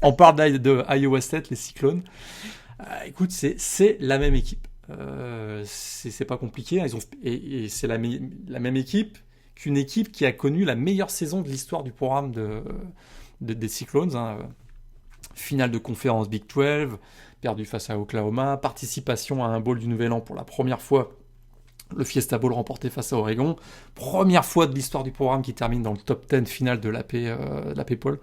On parle de Iowa State, les Cyclones. Écoute, c'est la même équipe. C'est pas compliqué. Hein. Et c'est la même équipe qu'une équipe qui a connu la meilleure saison de l'histoire du programme des Cyclones. Hein. Finale de conférence Big 12, perdu face à Oklahoma, participation à un bowl du Nouvel An pour la première fois, le Fiesta Bowl remporté face à Oregon, première fois de l'histoire du programme qui termine dans le top 10 final de l'AP Poll.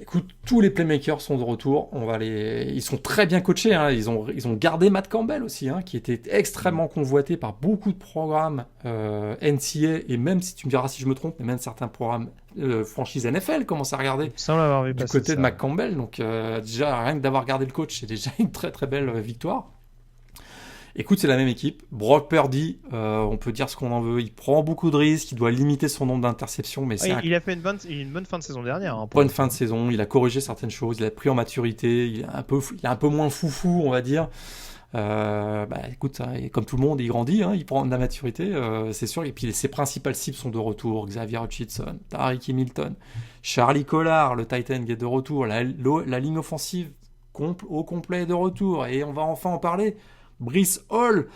Écoute, tous les playmakers sont de retour. Ils sont très bien coachés. Hein. Ils ont gardé Matt Campbell aussi, hein, qui était extrêmement convoité par beaucoup de programmes NCAA, et même si tu me diras si je me trompe, mais même certains programmes franchise NFL commencent à regarder du côté de Matt Campbell. Donc déjà, rien que d'avoir gardé le coach, c'est déjà une très très belle victoire. Écoute, c'est la même équipe. Brock Purdy, on peut dire ce qu'on en veut. Il prend beaucoup de risques, il doit limiter son nombre d'interceptions. Mais il a fait une bonne fin de saison dernière. Hein, bonne fin de saison, il a corrigé certaines choses, il a pris en maturité, il est un peu moins foufou, on va dire. Écoute, comme tout le monde, il grandit, hein, il prend de la maturité, c'est sûr. Et puis ses principales cibles sont de retour. Xavier Hutchinson, Tariq Hamilton, Charlie Collard, le Titan qui est de retour. La ligne offensive au complet est de retour. Et on va enfin en parler. Breece Hall,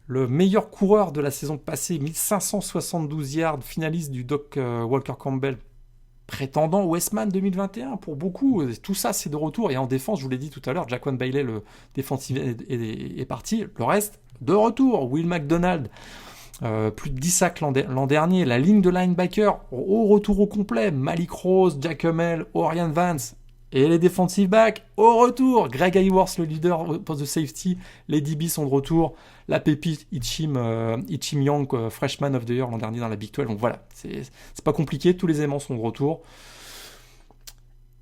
le meilleur coureur de la saison passée, 1572 yards, finaliste du Doc Walker Campbell, prétendant au Westman 2021 pour beaucoup. Tout ça, c'est de retour. Et en défense, je vous l'ai dit tout à l'heure, Jaquan Bailey, le défensif, est parti. Le reste, de retour. Will McDonald, plus de 10 sacs l'an dernier. La ligne de linebacker, au retour au complet. Malik Rose, Jack Hummel, Orion Vance. Et les defensive backs, au retour. Greg Hayworth, le leader poste de safety. Les DB sont de retour. La pépite, Ichim Young, Freshman of the Year l'an dernier dans la Big 12. Donc voilà, c'est pas compliqué. Tous les éléments sont de retour.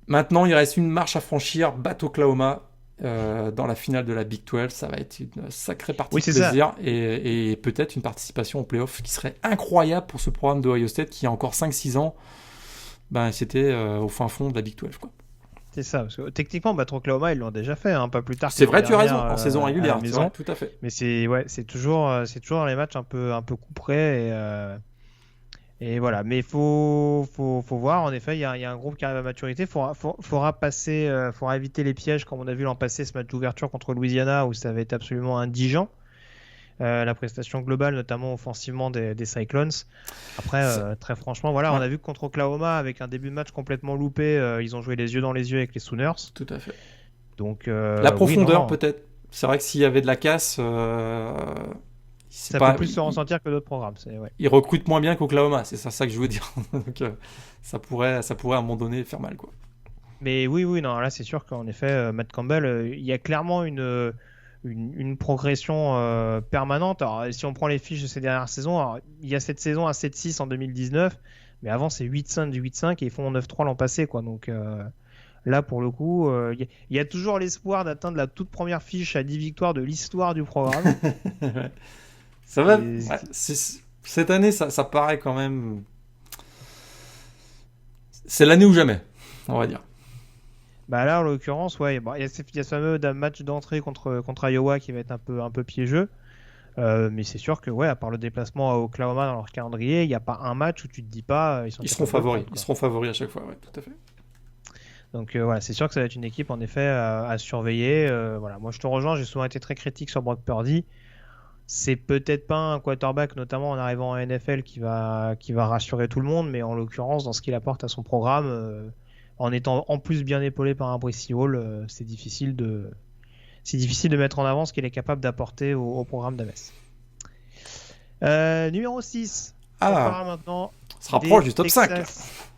Maintenant, il reste une marche à franchir. Battre Oklahoma dans la finale de la Big 12. Ça va être une sacrée partie de plaisir. Et peut-être une participation au playoff qui serait incroyable pour ce programme de Ohio State qui, il y a encore 5-6 ans, c'était au fin fond de la Big 12, quoi. C'est ça, parce que techniquement, battre Oklahoma, ils l'ont déjà fait, hein, pas plus tard. C'est vrai, tu as raison, en saison régulière, c'est vrai, tout à fait. Mais c'est toujours les matchs un peu coup près et voilà. Mais faut voir. En effet, il y a un groupe qui arrive à maturité. Faudra éviter les pièges comme on a vu l'an passé, ce match d'ouverture contre Louisiana où ça avait été absolument indigent. La prestation globale, notamment offensivement des Cyclones. Après, très franchement, voilà, on a vu que contre Oklahoma, avec un début de match complètement loupé, ils ont joué les yeux dans les yeux avec les Sooners. Tout à fait. Donc, la profondeur, peut-être. C'est vrai que s'il y avait de la casse, ça peut plus se ressentir que d'autres programmes. Ils recrutent moins bien qu'Oklahoma, c'est ça que je veux dire. Donc, ça pourrait à un moment donné faire mal, quoi. Mais oui, non, là c'est sûr qu'en effet, Matt Campbell, il y a clairement une une progression permanente. Alors, si on prend les fiches de ces dernières saisons, alors, il y a cette saison à 7-6 en 2019, mais avant c'est 8-5 du 8-5 et ils font 9-3 l'an passé, quoi. Donc là, pour le coup, il y a toujours l'espoir d'atteindre la toute première fiche à 10 victoires de l'histoire du programme. Ça va. Ouais, cette année, ça paraît quand même. C'est l'année ou jamais, on va dire. Bah là, en l'occurrence, ouais, bon, il y a ce fameux match d'entrée contre Iowa qui va être un peu piégeux. Mais c'est sûr que, ouais, à part le déplacement à Oklahoma dans leur calendrier, il n'y a pas un match où tu te dis pas. Ils seront favoris. Ils seront favoris à chaque fois, ouais, tout à fait. Donc voilà, c'est sûr que ça va être une équipe en effet à surveiller. Voilà, moi je te rejoins, j'ai souvent été très critique sur Brock Purdy. C'est peut-être pas un quarterback, notamment en arrivant en NFL, qui va rassurer tout le monde, mais en l'occurrence, dans ce qu'il apporte à son programme, en étant en plus bien épaulé par un Breece Hall, c'est difficile de mettre en avant ce qu'il est capable d'apporter au programme d'Ames. Numéro 6. On parle maintenant. On se rapproche du top Texas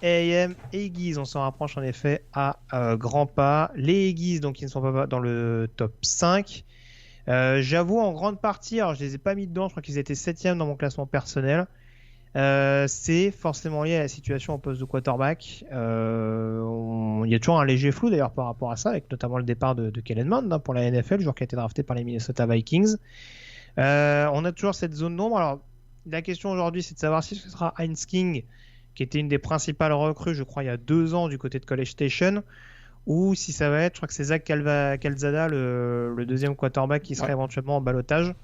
5. A&M Aggies, on s'en rapproche en effet à grands pas. Les Aggies, donc, ils ne sont pas dans le top 5. J'avoue, en grande partie, alors je les ai pas mis dedans, je crois qu'ils étaient 7e dans mon classement personnel. C'est forcément lié à la situation au poste de quarterback. Il y a toujours un léger flou d'ailleurs par rapport à ça, avec notamment le départ de Kellen Mond pour la NFL, joueur qui a été drafté par les Minnesota Vikings. On a toujours cette zone d'ombre. Alors, la question aujourd'hui, c'est de savoir si ce sera Heinz King, qui était une des principales recrues, je crois, il y a 2 ans du côté de College Station, ou si ça va être, je crois que c'est Zach Calzada, le deuxième quarterback qui serait éventuellement en ballottage.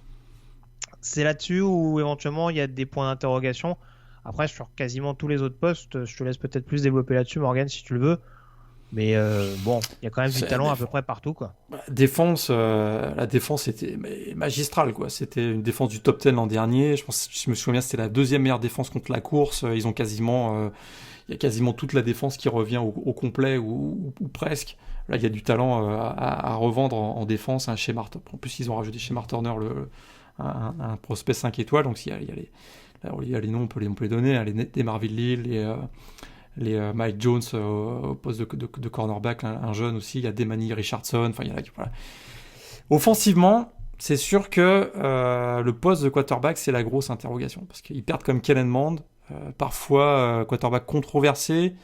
C'est là-dessus où éventuellement il y a des points d'interrogation. Après, sur quasiment tous les autres postes, je te laisse peut-être plus développer là-dessus, Morgan, si tu le veux. Mais bon, il y a quand même du talent à peu près partout, quoi. La défense était magistrale, quoi. C'était une défense du top 10 l'an dernier. Je me souviens, c'était la deuxième meilleure défense contre la course. Ils ont il y a quasiment toute la défense qui revient au complet ou presque. Là, il y a du talent à revendre en défense. Chez en plus, ils ont rajouté chez Mark Turner un prospect 5 étoiles. Donc, il y a les noms, on peut les donner. Hein, les Marvin Lille, les Mike Jones au poste de cornerback, un jeune aussi. Il y a Demani Richardson. Enfin, voilà. Offensivement, c'est sûr que le poste de quarterback, c'est la grosse interrogation. Parce qu'ils perdent comme Kellen Mond, parfois quarterback controversé,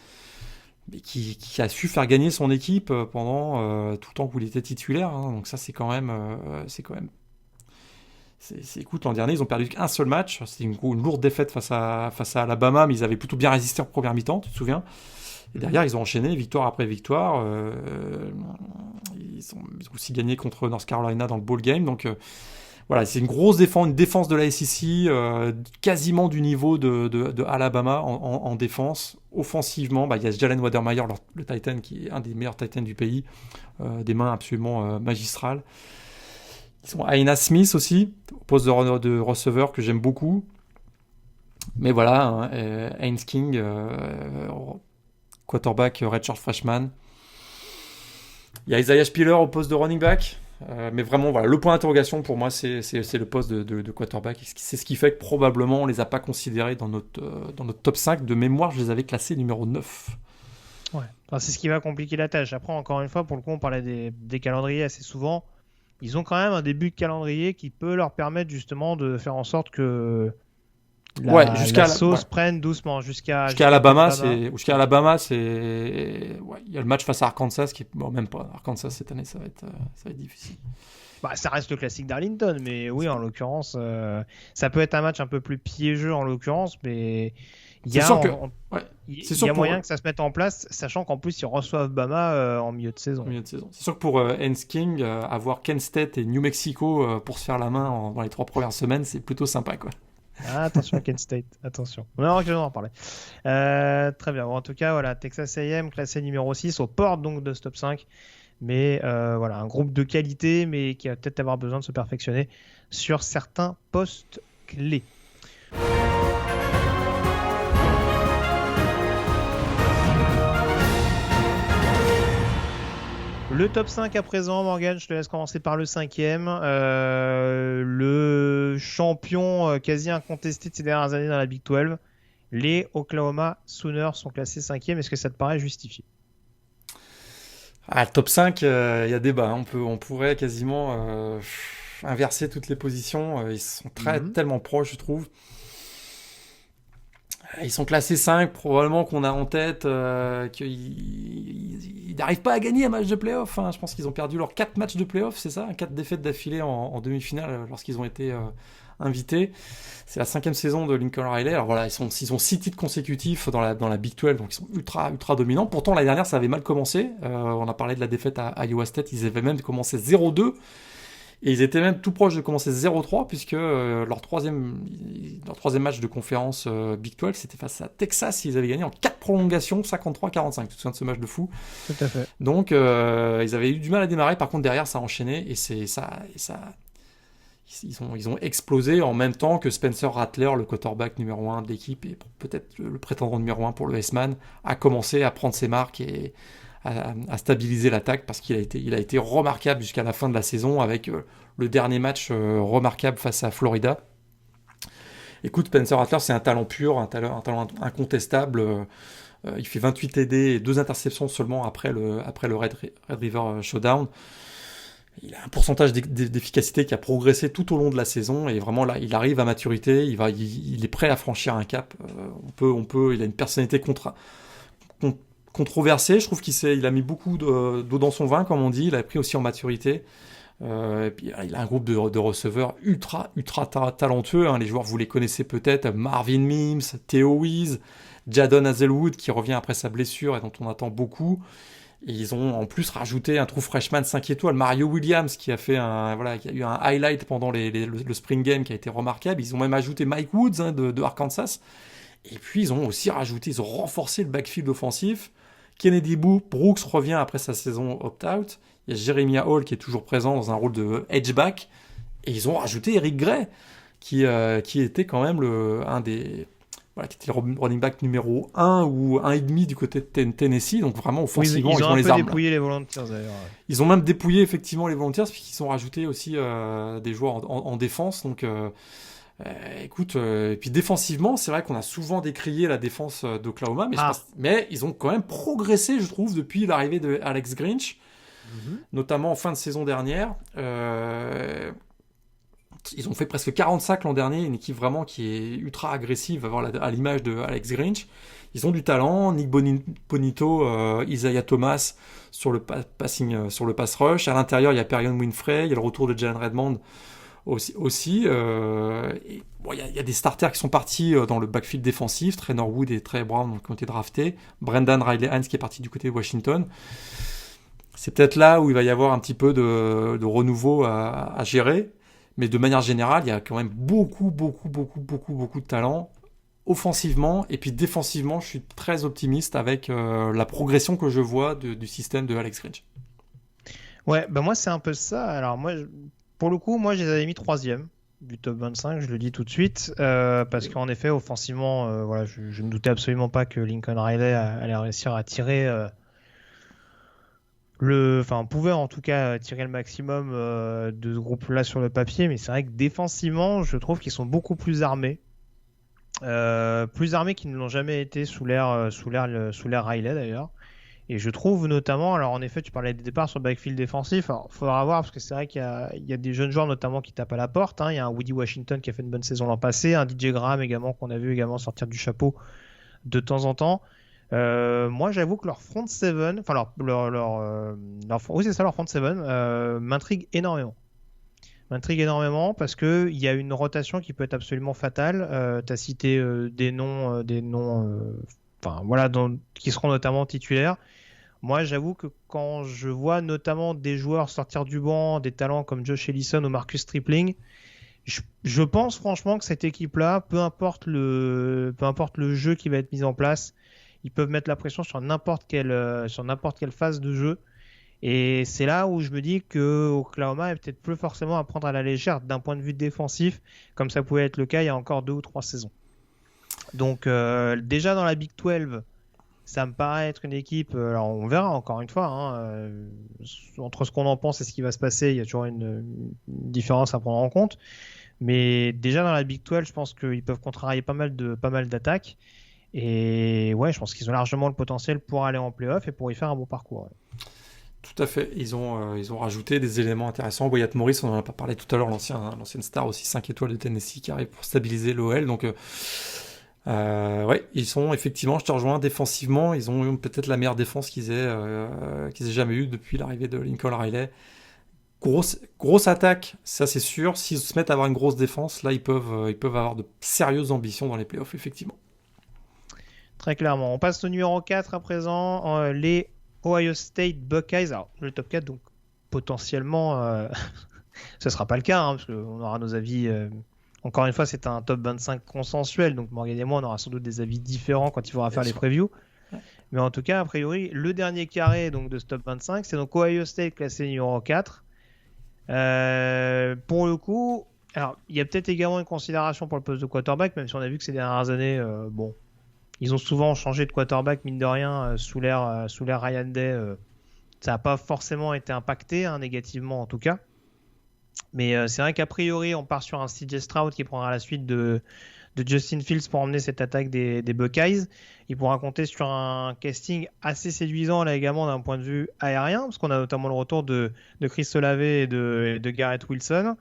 mais qui a su faire gagner son équipe pendant tout le temps où il était titulaire. Hein. Donc ça, c'est quand même... écoute, l'an dernier, ils ont perdu qu'un seul match. C'était une lourde défaite face à Alabama, mais ils avaient plutôt bien résisté en première mi-temps, tu te souviens. Et derrière, ils ont enchaîné victoire après victoire. Ils ont aussi gagné contre North Carolina dans le bowl game. Donc voilà, c'est une grosse défense, une défense de la SEC, quasiment du niveau de Alabama en défense. Offensivement, il y a Jalen Wadermeyer, le Titan, qui est un des meilleurs Titans du pays, des mains absolument magistrales. Ils ont Aina Smith aussi, au poste de receveur que j'aime beaucoup. Mais voilà, Heinz King, quarterback redshirt freshman. Il y a Isaiah Spiller au poste de running back. Mais vraiment, voilà, le point d'interrogation pour moi, c'est le poste de quarterback. C'est ce qui fait que probablement on ne les a pas considérés dans notre top 5. De mémoire, je les avais classés numéro 9. Ouais. Enfin, c'est ce qui va compliquer la tâche. Après, encore une fois, pour le coup, on parlait des calendriers assez souvent. Ils ont quand même un début de calendrier qui peut leur permettre justement de faire en sorte que la sauce prenne doucement jusqu'à Alabama. Jusqu'à Alabama, il y a le match face à Arkansas qui même pas. Arkansas cette année, ça va être difficile. Ça reste le classique d'Arlington, mais oui, en l'occurrence, ça peut être un match un peu plus piégeux en l'occurrence, mais il y a moyen que ça se mette en place, sachant qu'en plus ils reçoivent Bama en milieu de saison. C'est sûr que pour Heinz King, avoir Kent State et New Mexico pour se faire la main dans les 3 premières semaines, c'est plutôt sympa, quoi. Ah, attention à Kent State, attention. Non, je vais en parler. Très bien. Bon, en tout cas, voilà, Texas A&M classé numéro 6 aux portes donc de ce top 5. Mais voilà, un groupe de qualité, mais qui va peut-être avoir besoin de se perfectionner sur certains postes clés. Le top 5 à présent, Morgan, je te laisse commencer par le 5e. Le champion quasi incontesté de ces dernières années dans la Big 12. Les Oklahoma Sooners sont classés 5e. Est-ce que ça te paraît justifié ? Ah, le top 5, il y a débat. On pourrait quasiment inverser toutes les positions. Ils sont tellement proches, je trouve. Ils sont classés 5, probablement qu'on a en tête qu'ils n'arrivent pas à gagner un match de play-off. Hein. Je pense qu'ils ont perdu leurs 4 matchs de play-off, c'est ça, 4 défaites d'affilée en demi-finale lorsqu'ils ont été invités. C'est la 5e saison de Lincoln Riley. Alors voilà, ils ont 6 titres consécutifs dans la Big 12, donc ils sont ultra dominants. Pourtant, l'année dernière, ça avait mal commencé. On a parlé de la défaite à Iowa State. Ils avaient même commencé 0-2. Et ils étaient même tout proches de commencer 0-3, puisque leur troisième match de conférence Big 12, c'était face à Texas. Ils avaient gagné en 4 prolongations, 53-45. Tu te souviens de ce match de fou? Tout à fait. Donc, ils avaient eu du mal à démarrer. Par contre, derrière, ça a enchaîné. Ils ont explosé en même temps que Spencer Rattler, le quarterback numéro 1 de l'équipe, et peut-être le prétendant numéro 1 pour le S-Man, a commencé à prendre ses marques et à stabiliser l'attaque, parce qu'il a été remarquable jusqu'à la fin de la saison, avec le dernier match remarquable face à Florida. Écoute, Spencer Rattler, c'est un talent pur, un talent incontestable. Il fait 28 TD et 2 interceptions seulement après le Red River Showdown. Il a un pourcentage d'efficacité qui a progressé tout au long de la saison, et vraiment là, il arrive à maturité, il est prêt à franchir un cap. Il a une personnalité controversée. Je trouve qu'il a mis beaucoup d'eau dans son vin, comme on dit. Il a pris aussi en maturité. Et puis, il a un groupe de receveurs ultra talentueux. Hein. Les joueurs, vous les connaissez peut-être. Marvin Mims, Theo Wease, Jadon Hazelwood, qui revient après sa blessure et dont on attend beaucoup. Et ils ont en plus rajouté un true freshman 5 étoiles, Mario Williams, qui a eu un highlight pendant le Spring Game qui a été remarquable. Ils ont même ajouté Mike Woods de Arkansas. Et puis ils ont renforcé le backfield offensif. Kennedy Brooks revient après sa saison opt-out. Il y a Jeremiah Hall qui est toujours présent dans un rôle de edge-back. Et ils ont rajouté Eric Gray, qui était quand même qui était le running back numéro 1 ou 1,5 du côté de Tennessee. Donc vraiment, offensivement, ils ont les un peu armes. dépouillé les Volunteers d'ailleurs. Ils ont même dépouillé effectivement les Volunteers, puisqu'ils ont rajouté aussi des joueurs en défense. Donc écoute, et puis défensivement, c'est vrai qu'on a souvent décrié la défense d'Oklahoma, mais ils ont quand même progressé, je trouve, depuis l'arrivée de Alex Grinch, notamment en fin de saison dernière. Ils ont fait presque 40 sacs l'an dernier, une équipe vraiment qui est ultra agressive à l'image de Alex Grinch. Ils ont du talent, Nick Bonito, Isaiah Thomas sur le sur le pass rush. À l'intérieur, il y a Perion Winfrey, il y a le retour de Jalen Redmond aussi. Il y a des starters qui sont partis dans le backfield défensif, Traynor Wood et Trey Brown qui ont été draftés, Brendan Riley-Hines qui est parti du côté de Washington. C'est peut-être là où il va y avoir un petit peu de renouveau à gérer. Mais de manière générale, il y a quand même beaucoup de talent offensivement, et puis défensivement, je suis très optimiste avec la progression que je vois du système de Alex Grinch. Ouais, moi c'est un peu ça. Alors moi, pour le coup, je les avais mis 3e du top 25, je le dis tout de suite, parce qu'en effet, offensivement, je ne doutais absolument pas que Lincoln Riley allait réussir à tirer... on pouvait en tout cas tirer le maximum de ce groupe-là sur le papier, mais c'est vrai que défensivement, je trouve qu'ils sont beaucoup plus armés. Plus armés qu'ils ne l'ont jamais été sous l'ère Riley d'ailleurs. Et je trouve notamment, alors en effet, tu parlais des départs sur le backfield défensif. Alors, il faudra voir, parce que c'est vrai qu'il y a des jeunes joueurs notamment qui tapent à la porte. Hein. Il y a un Woody Washington qui a fait une bonne saison l'an passé, un DJ Graham également qu'on a vu également sortir du chapeau de temps en temps. Moi, j'avoue que leur front seven, enfin leur front seven m'intrigue énormément. Parce que il y a une rotation qui peut être absolument fatale. T'as cité des noms, qui seront notamment titulaires. Moi, j'avoue que quand je vois notamment des joueurs sortir du banc, des talents comme Josh Ellison ou Marcus Stripling, je pense franchement que cette équipe-là, peu importe le jeu qui va être mis en place, ils peuvent mettre la pression sur n'importe quelle phase de jeu. Et c'est là où je me dis que Oklahoma est peut-être plus forcément à prendre à la légère d'un point de vue défensif, comme ça pouvait être le cas il y a encore 2 ou 3 saisons. Donc déjà dans la Big 12, ça me paraît être une équipe, alors on verra encore une fois, entre ce qu'on en pense et ce qui va se passer, il y a toujours une différence à prendre en compte. Mais déjà dans la Big 12, je pense qu'ils peuvent contrarier pas mal d'attaques. Et ouais, je pense qu'ils ont largement le potentiel pour aller en play-off et pour y faire un bon parcours. Ouais. Tout à fait. Ils ont rajouté des éléments intéressants. Wyatt Morris, on en a pas parlé tout à l'heure, l'ancienne star aussi 5 étoiles de Tennessee qui arrive pour stabiliser l'OL. Donc, ouais, ils sont effectivement, je te rejoins, défensivement, ils ont eu peut-être la meilleure défense qu'ils aient jamais eue depuis l'arrivée de Lincoln Riley. Grosse attaque, ça c'est sûr. S'ils se mettent à avoir une grosse défense, là ils peuvent avoir de sérieuses ambitions dans les playoffs, effectivement. Très clairement. On passe au numéro 4 à présent, les Ohio State Buckeyes. Alors, le top 4, donc potentiellement, ce ne sera pas le cas, hein, parce qu'on aura nos avis. Encore une fois, c'est un top 25 consensuel, donc Morgan et moi, on aura sans doute des avis différents quand il faudra faire les previews. Ouais. Mais en tout cas, a priori, le dernier carré donc, de ce top 25, c'est donc Ohio State classé numéro 4. Pour le coup, alors il y a peut-être également une considération pour le poste de quarterback, même si on a vu que ces dernières années, bon, ils ont souvent changé de quarterback, mine de rien, sous l'ère Ryan Day. Ça n'a pas forcément été impacté, hein, négativement en tout cas. Mais c'est vrai qu'a priori, on part sur un CJ Stroud qui prendra la suite de Justin Fields pour emmener cette attaque des Buckeyes. Il pourra compter sur un casting assez séduisant là également d'un point de vue aérien, parce qu'on a notamment le retour de Chris Olave et de Garrett Wilson.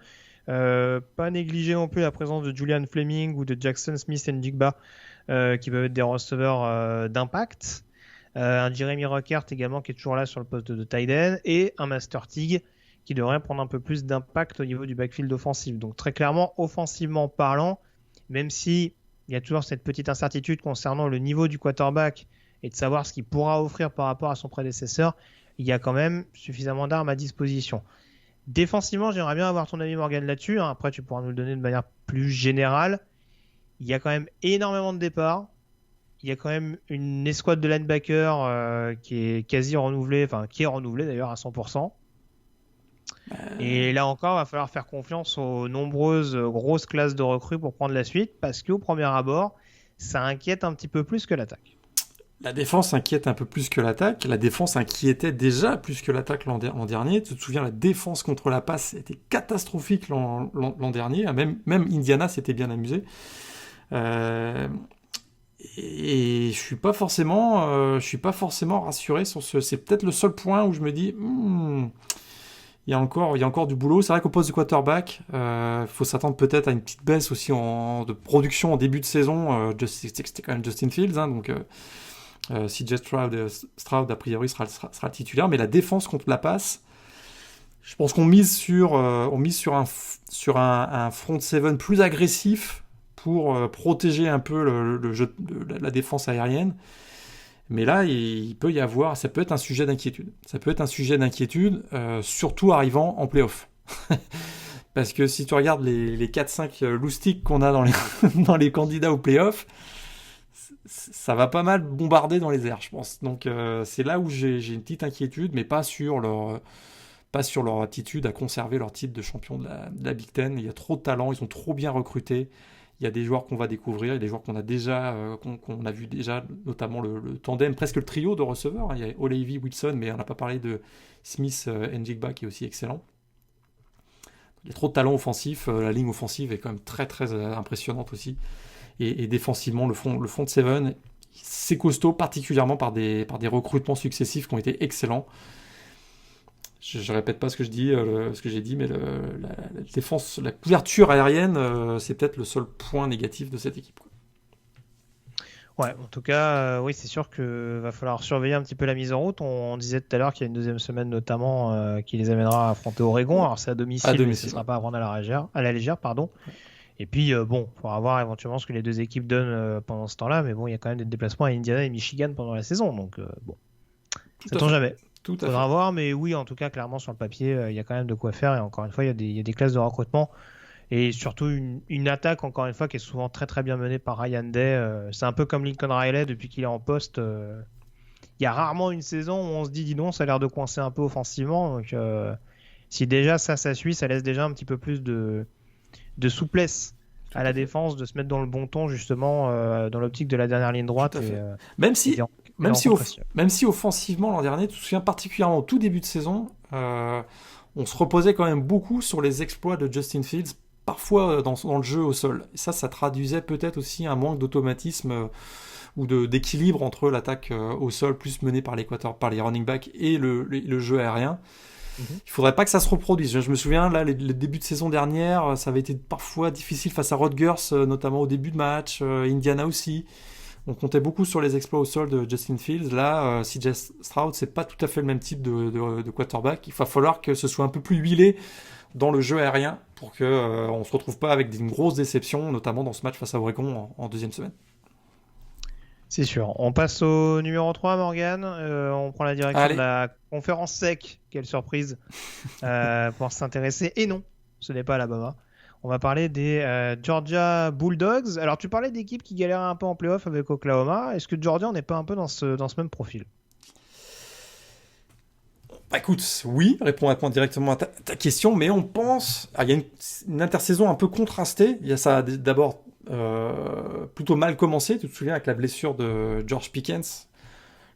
Pas négliger non plus la présence de Julian Fleming ou de Jackson Smith-Njigba qui peuvent être des receveurs d'impact. Un Jeremy Ruckert également qui est toujours là sur le poste de tight end et un Master Teague qui devrait prendre un peu plus d'impact au niveau du backfield offensif. Donc très clairement, offensivement parlant, même si il y a toujours cette petite incertitude concernant le niveau du quarterback et de savoir ce qu'il pourra offrir par rapport à son prédécesseur, il y a quand même suffisamment d'armes à disposition. Défensivement, j'aimerais bien avoir ton avis, Morgan, là-dessus. Après, tu pourras nous le donner de manière plus générale. Il y a quand même énormément de départs. Il y a quand même une escouade de linebackers qui est quasi renouvelée, enfin qui est renouvelée d'ailleurs à 100%. Et là encore, il va falloir faire confiance aux nombreuses grosses classes de recrues pour prendre la suite, parce qu'au premier abord, ça inquiète un petit peu plus que l'attaque. La défense inquiète un peu plus que l'attaque. La défense inquiétait déjà plus que l'attaque l'an dernier. Tu te souviens, la défense contre la passe était catastrophique l'an dernier. Même Indiana s'était bien amusé. Et je suis pas forcément rassuré sur ce. C'est peut-être le seul point où je me dis. Il y a encore du boulot. C'est vrai qu'au poste de quarterback, faut s'attendre peut-être à une petite baisse aussi de production en début de saison. C'était quand même Justin Fields, hein, donc CJ Stroud a priori sera le titulaire. Mais la défense contre la passe, je pense qu'on mise sur un front seven plus agressif pour protéger un peu le jeu, la défense aérienne. Mais là, ça peut être un sujet d'inquiétude. Ça peut être un sujet d'inquiétude, surtout arrivant en play-off. Parce que si tu regardes les 4-5 loustiques qu'on a dans les candidats au play-off, ça va pas mal bombarder dans les airs, je pense. Donc c'est là où j'ai une petite inquiétude, mais pas sur leur attitude à conserver leur titre de champion de la Big Ten. Il y a trop de talent, ils ont trop bien recruté. Il y a des joueurs qu'on va découvrir, il y a des joueurs qu'on a déjà, qu'on a vu déjà, notamment le tandem, presque le trio de receveurs. Il y a Olave, Wilson, mais on n'a pas parlé de Smith, Njigba qui est aussi excellent. Il y a trop de talent offensif, la ligne offensive est quand même très très impressionnante aussi. Et défensivement, le front de seven, c'est costaud, particulièrement par des recrutements successifs qui ont été excellents. Je répète pas ce que j'ai dit, mais la défense, la couverture aérienne, c'est peut-être le seul point négatif de cette équipe. Ouais, en tout cas, oui, c'est sûr qu'il va falloir surveiller un petit peu la mise en route. On disait tout à l'heure qu'il y a une deuxième semaine notamment qui les amènera à affronter Oregon. Alors c'est à domicile, mais ce ne sera pas à prendre à la légère, pardon. Et puis, bon, il faudra voir éventuellement ce que les deux équipes donnent pendant ce temps-là. Mais bon, il y a quand même des déplacements à Indiana et Michigan pendant la saison. Donc, bon, ça ne tombe jamais. Il faudra voir, mais oui, en tout cas, clairement, sur le papier, il y a quand même de quoi faire. Et encore une fois, il y a des classes de recrutement. Et surtout, une attaque, encore une fois, qui est souvent très très bien menée par Ryan Day. C'est un peu comme Lincoln Riley depuis qu'il est en poste. Il y a rarement une saison où on se dit, dis donc, ça a l'air de coincer un peu offensivement. Donc, si déjà ça suit, ça laisse déjà un petit peu plus de souplesse à la défense, de se mettre dans le bon ton, justement, dans l'optique de la dernière ligne droite. Même si offensivement l'an dernier, tu te souviens particulièrement au tout début de saison, on se reposait quand même beaucoup sur les exploits de Justin Fields, parfois dans le jeu au sol. Et ça traduisait peut-être aussi un manque d'automatisme ou d'équilibre entre l'attaque au sol plus menée par les running backs et le jeu aérien. Il faudrait pas que ça se reproduise. Je me souviens, là, les débuts de saison dernière, ça avait été parfois difficile face à Rutgers, notamment au début de match, Indiana aussi. On comptait beaucoup sur les exploits au sol de Justin Fields. Là, CJ Stroud, c'est pas tout à fait le même type de quarterback. Il va falloir que ce soit un peu plus huilé dans le jeu aérien pour que on se retrouve pas avec une grosse déception, notamment dans ce match face à Oregon en deuxième semaine. C'est sûr. On passe au numéro 3, Morgan. On prend la direction de la conférence SEC. Quelle surprise pour s'intéresser. Et non, ce n'est pas Alabama. On va parler des Georgia Bulldogs. Alors, tu parlais d'équipes qui galéraient un peu en playoff avec Oklahoma. Est-ce que Georgia, on n'est pas un peu dans ce même profil ? Bah écoute, oui, répondre directement à ta question, mais on pense... il y a une intersaison un peu contrastée. Il y a ça d'abord plutôt mal commencé. Tu te souviens avec la blessure de George Pickens,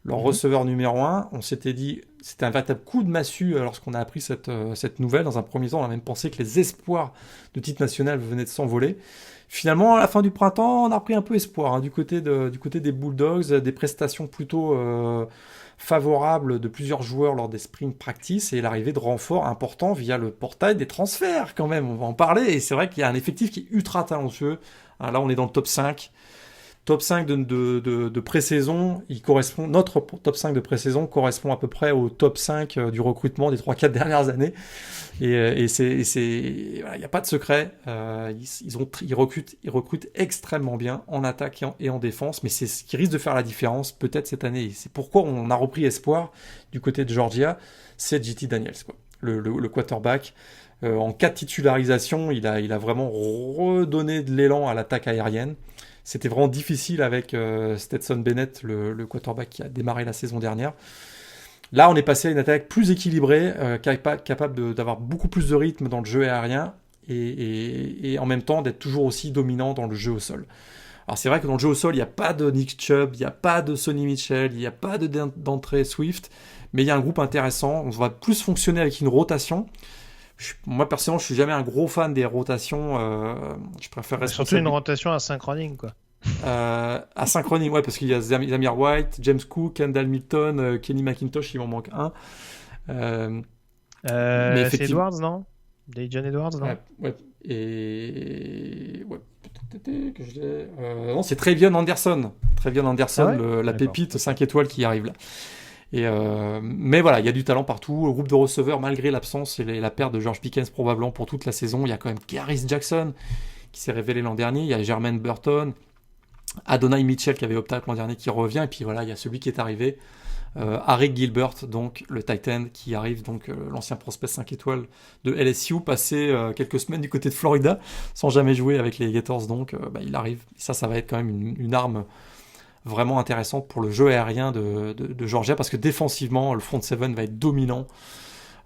leur receveur numéro 1. On s'était dit, c'était un véritable coup de massue lorsqu'on a appris cette nouvelle. Dans un premier temps, on a même pensé que les espoirs de titre national venaient de s'envoler. Finalement, à la fin du printemps, on a repris un peu espoir du côté des Bulldogs, des prestations plutôt favorables de plusieurs joueurs lors des spring practice et l'arrivée de renforts importants via le portail des transferts quand même. On va en parler et c'est vrai qu'il y a un effectif qui est ultra talentueux. Là, on est dans le top 5. Top 5 de pré-saison, notre top 5 de pré-saison correspond à peu près au top 5 du recrutement des 3-4 dernières années. Et il n'y a pas de secret. Ils recrutent extrêmement bien en attaque et en défense, mais c'est ce qui risque de faire la différence peut-être cette année. Et c'est pourquoi on a repris espoir du côté de Georgia, c'est JT Daniels, quoi. Le quarterback. En cas de titularisation, il a vraiment redonné de l'élan à l'attaque aérienne. C'était vraiment difficile avec Stetson Bennett, le quarterback qui a démarré la saison dernière. Là, on est passé à une attaque plus équilibrée, capable d'avoir beaucoup plus de rythme dans le jeu aérien et en même temps d'être toujours aussi dominant dans le jeu au sol. Alors c'est vrai que dans le jeu au sol, il n'y a pas de Nick Chubb, il n'y a pas de Sonny Mitchell, il n'y a pas d'entrée Swift, mais il y a un groupe intéressant. On va plus fonctionner avec une rotation. Moi, personnellement, je suis jamais un gros fan des rotations. Je préfère surtout une rotation asynchronique, quoi. Asynchronique, ouais, parce qu'il y a Zamir White, James Cook, Kendall Milton, Kenny McIntosh, il m'en manque un. Mais c'est Edwards, non? John Edwards, non? Ouais. Et ouais, peut-être que je non, c'est Trevion Anderson. La pépite 5 étoiles qui arrive là. Mais voilà, il y a du talent partout. Le groupe de receveurs, malgré l'absence et la perte de George Pickens probablement pour toute la saison, il y a quand même Garis Jackson qui s'est révélé l'an dernier. Il y a Jermaine Burton, Adonai Mitchell qui avait opté l'an dernier qui revient. Et puis voilà, il y a celui qui est arrivé, Harry Gilbert, donc le Titan qui arrive, donc l'ancien prospect 5 étoiles de LSU, passé quelques semaines du côté de Florida sans jamais jouer avec les Gators. Donc il arrive. Ça va être quand même une arme vraiment intéressante pour le jeu aérien de Georgia, parce que défensivement, le front seven va être dominant.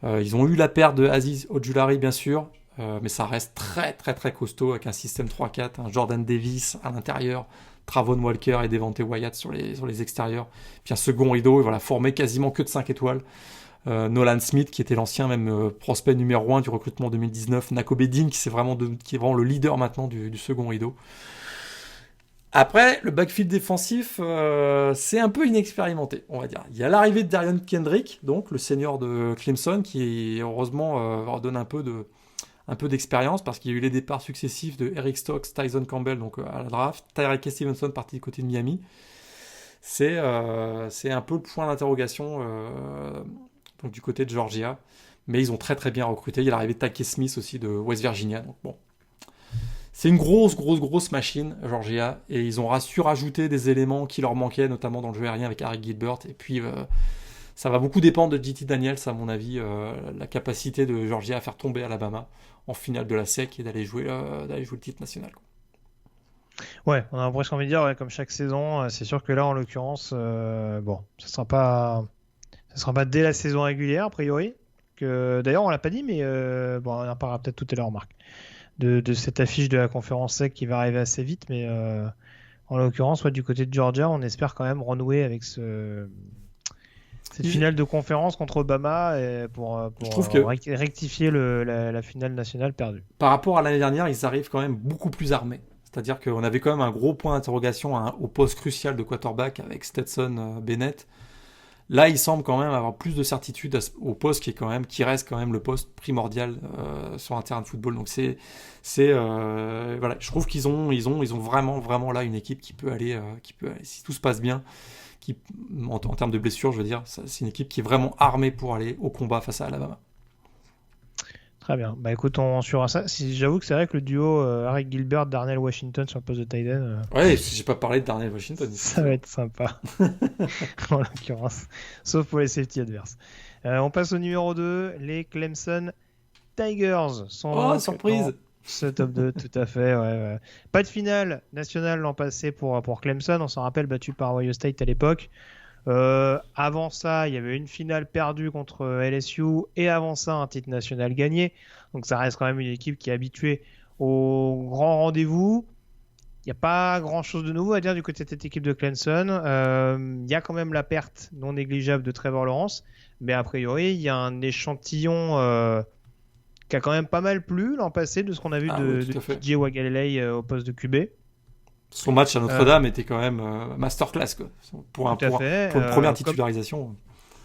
Ils ont eu la perte de Aziz Ojulari, bien sûr, mais ça reste très très très costaud avec un système 3-4, un Jordan Davis à l'intérieur, Travon Walker et Devontae Wyatt sur les extérieurs, puis un second rideau, voilà, formé quasiment que de 5 étoiles. Nolan Smith, qui était l'ancien même prospect numéro 1 du recrutement 2019, Nakobe Dean, qui est vraiment le leader maintenant du second rideau. Après, le backfield défensif, c'est un peu inexpérimenté, on va dire. Il y a l'arrivée de Darion Kendrick, donc le senior de Clemson, qui heureusement redonne un peu d'expérience, parce qu'il y a eu les départs successifs de Eric Stokes, Tyson Campbell, donc à la draft, Tyreke Stevenson parti du côté de Miami. C'est un peu le point d'interrogation donc du côté de Georgia, mais ils ont très très bien recruté. Il y a l'arrivée de Take Smith aussi de West Virginia, donc bon. C'est une grosse machine, Georgia, et ils ont su rajouter des éléments qui leur manquaient, notamment dans le jeu aérien avec Harry Gilbert. Et puis, ça va beaucoup dépendre de JT Daniels, à mon avis, la capacité de Georgia à faire tomber Alabama en finale de la SEC et d'aller jouer le titre national. Ouais, on a presque envie de dire, ouais, comme chaque saison, c'est sûr que là, en l'occurrence, ça sera pas dès la saison régulière, a priori. D'ailleurs, on l'a pas dit, mais on en parlera peut-être tout à l'heure, Marc. De cette affiche de la conférence SEC qui va arriver assez vite, mais en l'occurrence, du côté de Georgia, on espère quand même renouer avec cette finale de conférence contre Obama pour rectifier la finale nationale perdue. Par rapport à l'année dernière, ils arrivent quand même beaucoup plus armés. C'est-à-dire qu'on avait quand même un gros point d'interrogation au poste crucial de quarterback avec Stetson Bennett. Là, il semble quand même avoir plus de certitude au poste qui reste quand même le poste primordial sur un terrain de football. Donc voilà, je trouve qu'ils ont vraiment là une équipe qui peut aller, si tout se passe bien, en termes de blessures, je veux dire, c'est une équipe qui est vraiment armée pour aller au combat face à Alabama. Très bien. Bah écoute, on suivra ça. J'avoue que c'est vrai que le duo Eric Gilbert, Darnell Washington sur le poste de tight end, Ouais, j'ai pas parlé de Darnell Washington. ça va être sympa. En l'occurrence. Sauf pour les safety adverses. On passe au numéro 2, les Clemson Tigers. Oh, surprise! Ce top 2, tout à fait. Ouais. Pas de finale nationale l'an passé pour Clemson. On s'en rappelle, battu par Ohio State à l'époque. Avant ça, il y avait une finale perdue contre LSU et avant ça, un titre national gagné. Donc ça reste quand même une équipe qui est habituée aux grands rendez-vous. Il n'y a pas grand-chose de nouveau à dire du côté de cette équipe de Clemson. Il y a quand même la perte non négligeable de Trevor Lawrence. Mais a priori, il y a un échantillon qui a quand même pas mal plu l'an passé de ce qu'on a vu de DJ Wagalele au poste de QB. Son match à Notre-Dame était quand même masterclass quoi, pour une première titularisation.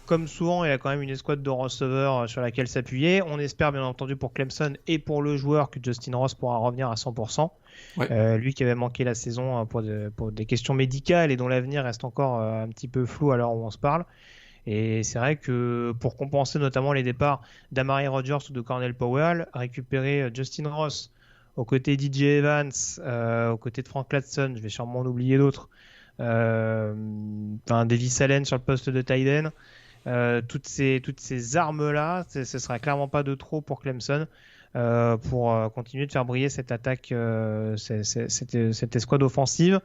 Comme souvent, il a quand même une escouade de receveurs sur laquelle s'appuyer. On espère bien entendu pour Clemson et pour le joueur que Justin Ross pourra revenir à 100%. Ouais. Lui qui avait manqué la saison pour des questions médicales et dont l'avenir reste encore un petit peu flou à l'heure où on se parle. Et c'est vrai que pour compenser notamment les départs d'Amari Rodgers ou de Cornell Powell, récupérer Justin Ross aux côtés DJ Evans, aux côtés de Frank Ladson, je vais sûrement en oublier d'autres, Davis Allen sur le poste de tight end, toutes ces armes-là, ce sera clairement pas de trop pour Clemson pour continuer de faire briller cette attaque, cette escouade offensive.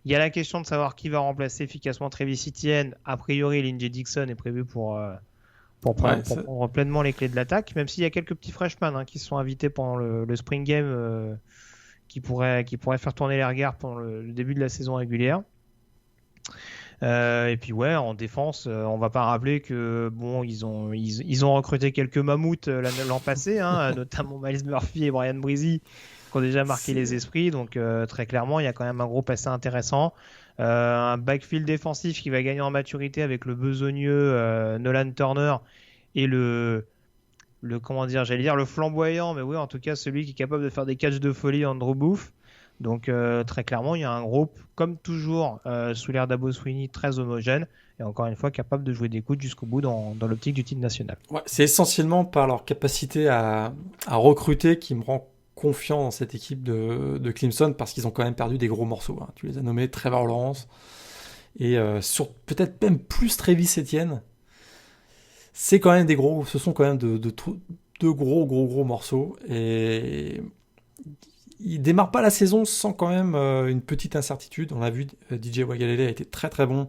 Il y a la question de savoir qui va remplacer efficacement Travis Etienne. A priori, Lynn-J. Dixon est prévu pour prendre pleinement les clés de l'attaque, même s'il y a quelques petits freshmen qui se sont invités pendant le Spring Game qui pourraient faire tourner les regards pendant le début de la saison régulière. Et puis en défense, on va pas rappeler que ils ont recruté quelques mammouths l'an passé, notamment Miles Murphy et Brian Brizee, qui ont déjà marqué les esprits. Donc très clairement, il y a quand même un groupe assez intéressant. Un backfield défensif qui va gagner en maturité avec le besogneux Nolan Turner et le flamboyant, mais oui, en tout cas celui qui est capable de faire des catchs de folie, Andrew Booth. Donc très clairement, il y a un groupe, comme toujours, sous l'ère d'Abo Swinney, très homogène et encore une fois capable de jouer des coudes jusqu'au bout dans l'optique du titre national. Ouais, c'est essentiellement par leur capacité à recruter qui me rend confiant dans cette équipe de Clemson, parce qu'ils ont quand même perdu des gros morceaux. Tu les as nommés, Trevor Lawrence, et sur peut-être même plus Travis Etienne. Ce sont quand même de gros morceaux, et il démarre pas la saison sans quand même une petite incertitude. On l'a vu, DJ Wagalele a été très très bon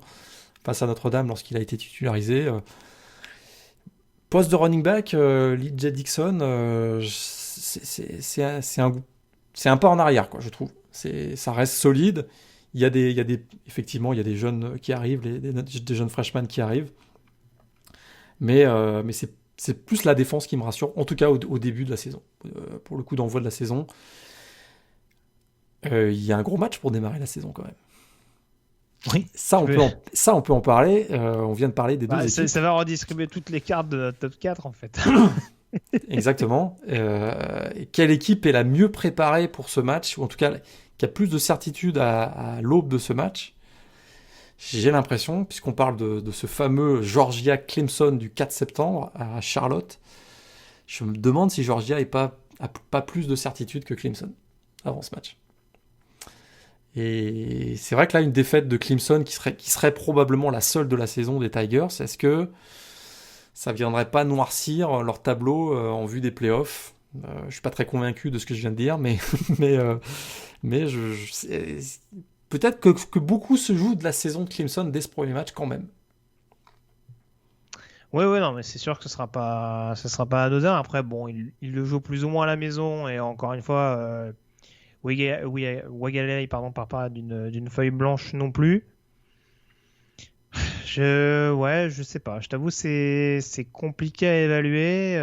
face à Notre-Dame lorsqu'il a été titularisé. Poste de running back, Lynn-J. Dixon, c'est un pas en arrière, quoi, je trouve. Ça reste solide. Effectivement, il y a des jeunes qui arrivent, des jeunes freshmen qui arrivent. Mais c'est plus la défense qui me rassure, en tout cas au début de la saison. Pour le coup d'envoi de la saison, il y a un gros match pour démarrer la saison quand même. Oui, ça on peut en parler. On vient de parler des deux équipes. Ça va redistribuer toutes les cartes de notre top 4 en fait. Exactement. Quelle équipe est la mieux préparée pour ce match, ou en tout cas qui a plus de certitude à l'aube de ce match? J'ai l'impression, puisqu'on parle de ce fameux Georgia-Clemson du 4 septembre à Charlotte, je me demande si Georgia a pas plus de certitude que Clemson avant ce match. Et c'est vrai que là, une défaite de Clemson qui serait probablement la seule de la saison des Tigers, est-ce que ça viendrait pas noircir leur tableau en vue des playoffs? Je suis pas très convaincu de ce que je viens de dire, mais peut-être que beaucoup se joue de la saison de Clemson dès ce premier match quand même. Oui, non, mais c'est sûr que ce sera pas anodin. Après, il le joue plus ou moins à la maison, et encore une fois, Wagalele, part pas d'une feuille blanche non plus. Je sais pas. Je t'avoue, c'est compliqué à évaluer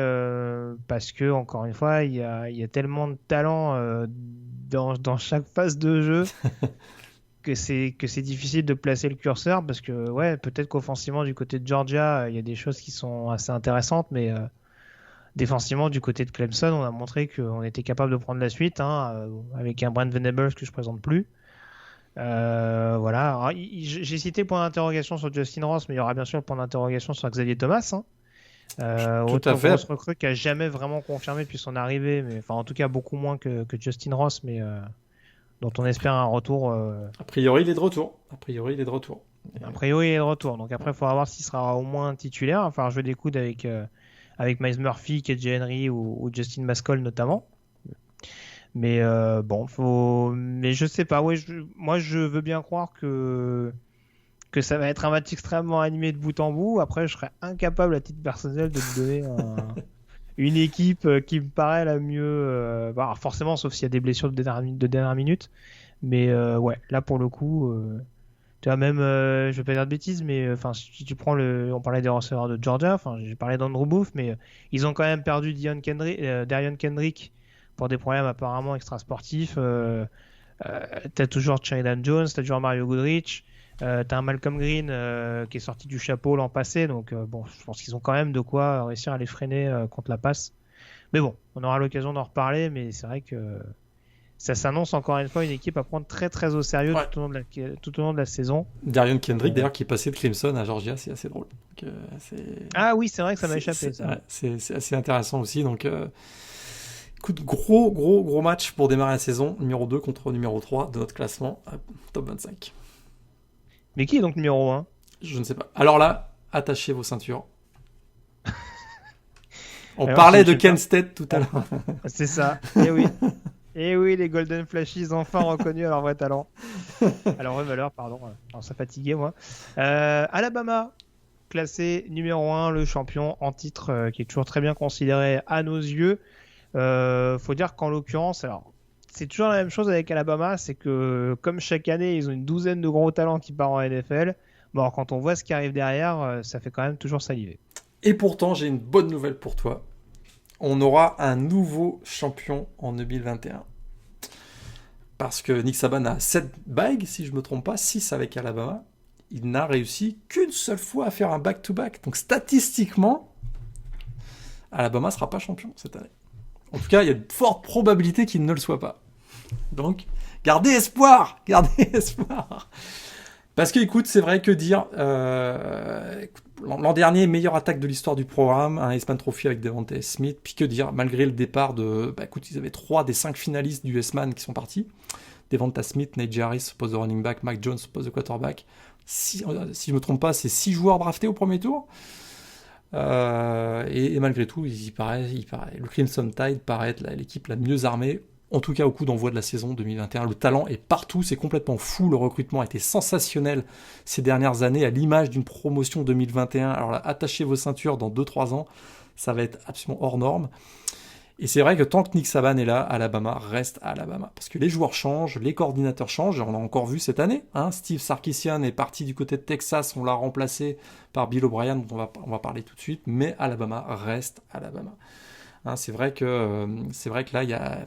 parce que encore une fois, il y a tellement de talent dans chaque phase de jeu que c'est difficile de placer le curseur parce que ouais, peut-être qu'offensivement du côté de Georgia, il y a des choses qui sont assez intéressantes, mais défensivement du côté de Clemson, on a montré qu'on était capable de prendre la suite avec un Brent Venables que je présente plus. Voilà. Alors, j'ai cité le point d'interrogation sur Justin Ross, mais il y aura bien sûr le point d'interrogation sur Xavier Thomas. Tout à fait. Grosse recrue qui a jamais vraiment confirmé depuis son arrivée, mais enfin en tout cas beaucoup moins que Justin Ross, mais dont on espère un retour. A priori, il est de retour. A priori, il est de retour. Donc après, il faudra voir s'il sera au moins titulaire. Il va falloir jouer des coudes avec Miles Murphy, KJ Henry ou Justin Mascoll notamment. Mais mais je sais pas. Ouais, moi, je veux bien croire que ça va être un match extrêmement animé de bout en bout. Après, je serais incapable à titre personnel de me donner une équipe qui me paraît la mieux. Forcément, sauf s'il y a des blessures de dernière minute. Mais ouais, là pour le coup, tu vois, même, je vais pas dire de bêtises, mais si tu prends on parlait des receveurs de Georgia, j'ai parlé d'Andrew Booth, mais ils ont quand même perdu Darion Kendrick pour des problèmes apparemment extrasportifs. T'as toujours Sheridan Jones, t'as toujours Mario Goodrich. T'as un Malcolm Green qui est sorti du chapeau l'an passé, donc je pense qu'ils ont quand même de quoi réussir à les freiner contre la passe. Mais bon, on aura l'occasion d'en reparler, mais c'est vrai que ça s'annonce encore une fois une équipe à prendre très très au sérieux tout au long de la saison. Darion Kendrick d'ailleurs qui est passé de Clemson à Georgia, c'est assez drôle. Donc, ah oui, c'est vrai que ça m'a échappé. C'est assez intéressant aussi, donc écoute, gros match pour démarrer la saison, numéro 2 contre numéro 3 de notre classement, top 25. Mais qui est donc numéro 1 ? Je ne sais pas. Alors là, attachez vos ceintures. On parlait de Kent State tout à l'heure. C'est ça. Et oui, les Golden Flashes enfin reconnus à leur vrai talent. À leur vraie valeur, pardon. Alors, ça fatiguait, moi. Alabama, classé numéro 1, le champion en titre, qui est toujours très bien considéré à nos yeux. Faut dire qu'en l'occurrence, alors, c'est toujours la même chose avec Alabama, c'est que comme chaque année, ils ont une douzaine de gros talents qui partent en NFL. Bon, alors, quand on voit ce qui arrive derrière, ça fait quand même toujours saliver. Et pourtant, j'ai une bonne nouvelle pour toi. On aura un nouveau champion en 2021. Parce que Nick Saban a 7 bagues, si je ne me trompe pas, 6 avec Alabama. Il n'a réussi qu'une seule fois à faire un back-to-back. Donc statistiquement, Alabama ne sera pas champion cette année. En tout cas, il y a de fortes probabilités qu'il ne le soit pas. Donc, gardez espoir. Parce que, écoute, c'est vrai que dire... l'an dernier, meilleure attaque de l'histoire du programme, un Heisman Trophy avec Devontae Smith, puis que dire, malgré le départ de... écoute, ils avaient 3 des 5 finalistes du Heisman qui sont partis. Devontae Smith, Najee Harris, poste de running back, Mac Jones, poste de quarterback. Si je ne me trompe pas, c'est 6 joueurs draftés au premier tour. Et malgré tout, le Crimson Tide paraît être l'équipe la mieux armée, en tout cas au coup d'envoi de la saison 2021. Le talent est partout, c'est complètement fou. Le recrutement a été sensationnel ces dernières années, à l'image d'une promotion 2021. Alors là, attachez vos ceintures dans 2-3 ans, ça va être absolument hors norme. Et c'est vrai que tant que Nick Saban est là, Alabama reste à Alabama. Parce que les joueurs changent, les coordinateurs changent, on l'a encore vu cette année. Steve Sarkisian est parti du côté de Texas, on l'a remplacé par Bill O'Brien, dont on va parler tout de suite, mais Alabama reste Alabama. C'est vrai que là, il y a...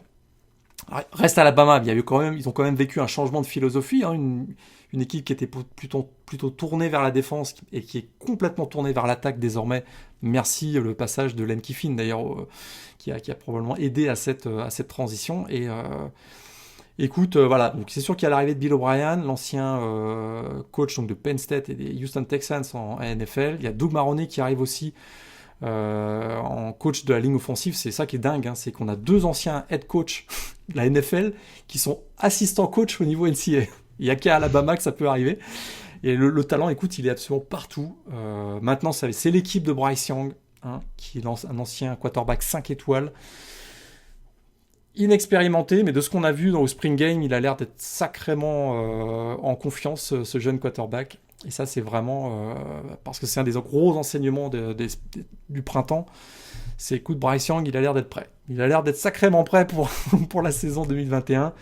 Reste Alabama, ils ont quand même vécu un changement de philosophie, une équipe qui était plutôt tournée vers la défense et qui est complètement tournée vers l'attaque désormais. Merci le passage de Lane Kiffin d'ailleurs, qui a probablement aidé à cette transition. Et écoute, voilà, donc c'est sûr qu'il y a l'arrivée de Bill O'Brien, l'ancien coach donc, de Penn State et des Houston Texans en NFL. Il y a Doug Marrone qui arrive aussi en coach de la ligne offensive. C'est ça qui est dingue, c'est qu'on a 2 anciens head coach de la NFL qui sont assistants coach au niveau NCAA. Il n'y a qu'à Alabama que ça peut arriver. Et le talent, écoute, il est absolument partout. Maintenant, c'est l'équipe de Bryce Young, qui est un ancien quarterback 5 étoiles. Inexpérimenté, mais de ce qu'on a vu dans le Spring Game, il a l'air d'être sacrément en confiance, ce jeune quarterback. Et ça, c'est vraiment... parce que c'est un des gros enseignements du printemps. C'est, écoute, Bryce Young, il a l'air d'être prêt. Il a l'air d'être sacrément prêt pour la saison 2021.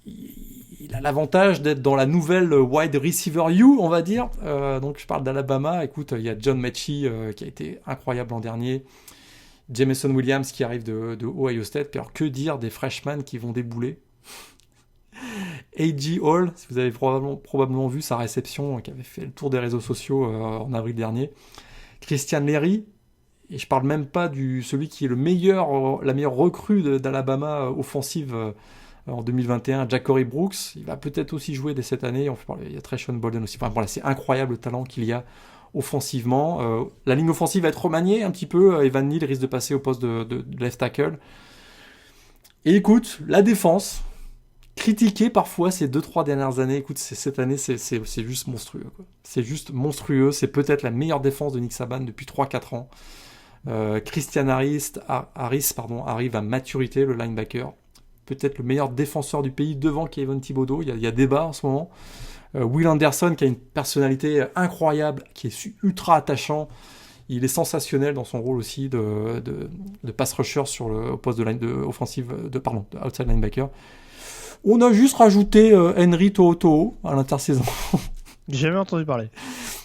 Il a l'avantage d'être dans la nouvelle wide receiver U, on va dire. Donc, je parle d'Alabama. Écoute, il y a John Mechie qui a été incroyable l'an dernier. Jameson Williams qui arrive de Ohio State. Puis alors, que dire des freshmen qui vont débouler? A.J. Hall, si vous avez probablement vu sa réception qui avait fait le tour des réseaux sociaux en avril dernier. Christian Leary, et je parle même pas celui qui est la meilleure recrue d'Alabama offensive en 2021, Ja'Cory Brooks. Il va peut-être aussi jouer dès cette année. Il y a Trayshawn Bolden aussi. Enfin, voilà, c'est incroyable le talent qu'il y a offensivement. La ligne offensive va être remaniée un petit peu. Evan Neal risque de passer au poste de left tackle. Et écoute, la défense, critiquée parfois ces 2-3 dernières années, écoute, cette année, c'est juste monstrueux, quoi. C'est juste monstrueux. C'est peut-être la meilleure défense de Nick Saban depuis 3-4 ans. Christian Harris arrive à maturité, le linebacker. Peut-être le meilleur défenseur du pays devant Kayvon Thibodeau. Il y a débat en ce moment. Will Anderson qui a une personnalité incroyable, qui est ultra attachant. Il est sensationnel dans son rôle aussi de pass rusher au poste de outside linebacker. On a juste rajouté Henry To'oTo'o à l'intersaison. J'ai jamais entendu parler.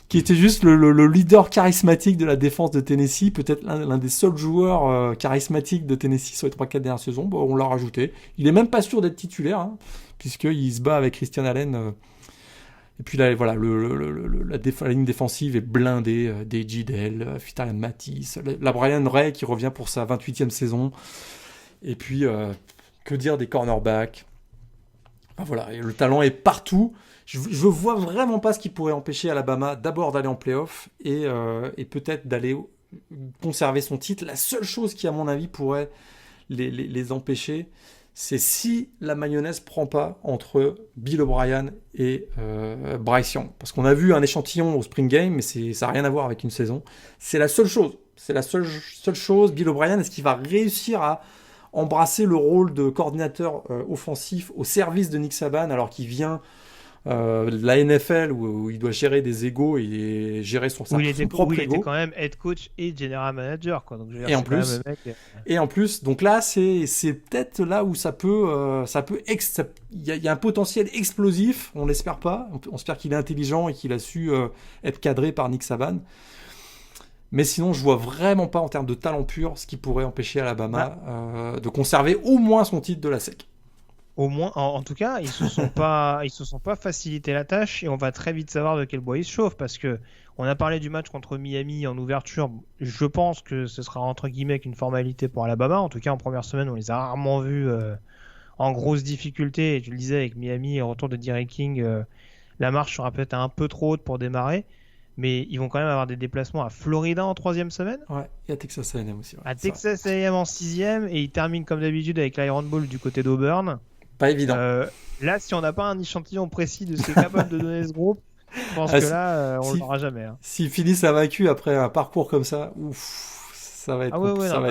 Qui était juste le leader charismatique de la défense de Tennessee, peut-être l'un des seuls joueurs charismatiques de Tennessee sur les 3-4 dernières saisons. Bon, on l'a rajouté. Il est même pas sûr d'être titulaire, hein, puisqu'il se bat avec Christian Allen. Et puis là, voilà, la ligne défensive est blindée. Deji Dell, Fitarian Matisse, la Brian Ray qui revient pour sa 28e saison. Et puis, que dire des cornerbacks. Ah, voilà, et le talent est partout. Je vois vraiment pas ce qui pourrait empêcher Alabama d'abord d'aller en playoff et peut-être d'aller conserver son titre. La seule chose qui, à mon avis, pourrait les empêcher, c'est si la mayonnaise prend pas entre Bill O'Brien et Bryce Young. Parce qu'on a vu un échantillon au Spring Game, mais ça n'a rien à voir avec une saison. C'est la seule chose. C'est la seule chose. Bill O'Brien, est-ce qu'il va réussir à embrasser le rôle de coordinateur offensif au service de Nick Saban alors qu'il vient de la NFL où il doit gérer des égos et gérer son propre ego. Il était quand même head coach et general manager, quoi. Donc, et en plus, donc là, c'est peut-être là où il y a un potentiel explosif. On l'espère pas. On espère qu'il est intelligent et qu'il a su être cadré par Nick Saban. Mais sinon, je vois vraiment pas en termes de talent pur ce qui pourrait empêcher Alabama de conserver au moins son titre de la SEC. Au moins, en tout cas, ils se sont pas facilité la tâche et on va très vite savoir de quel bois ils se chauffent parce que on a parlé du match contre Miami en ouverture. Je pense que ce sera entre guillemets qu'une formalité pour Alabama. En tout cas, en première semaine, on les a rarement vus en grosse difficulté. Et tu le disais avec Miami et le retour de Derek King, la marche sera peut-être un peu trop haute pour démarrer. Mais ils vont quand même avoir des déplacements à Florida en 3e semaine. Ouais, et à Texas A&M aussi. Ouais, à Texas A&M en 6e et ils terminent comme d'habitude avec l'Iron Bowl du côté d'Auburn. Pas évident. Là, si on n'a pas un échantillon précis de ce qui est capable de donner ce groupe, je pense que là, on ne l'aura jamais. Hein. S'ils finissent invaincus après un parcours comme ça, ça va être compliqué. Ça va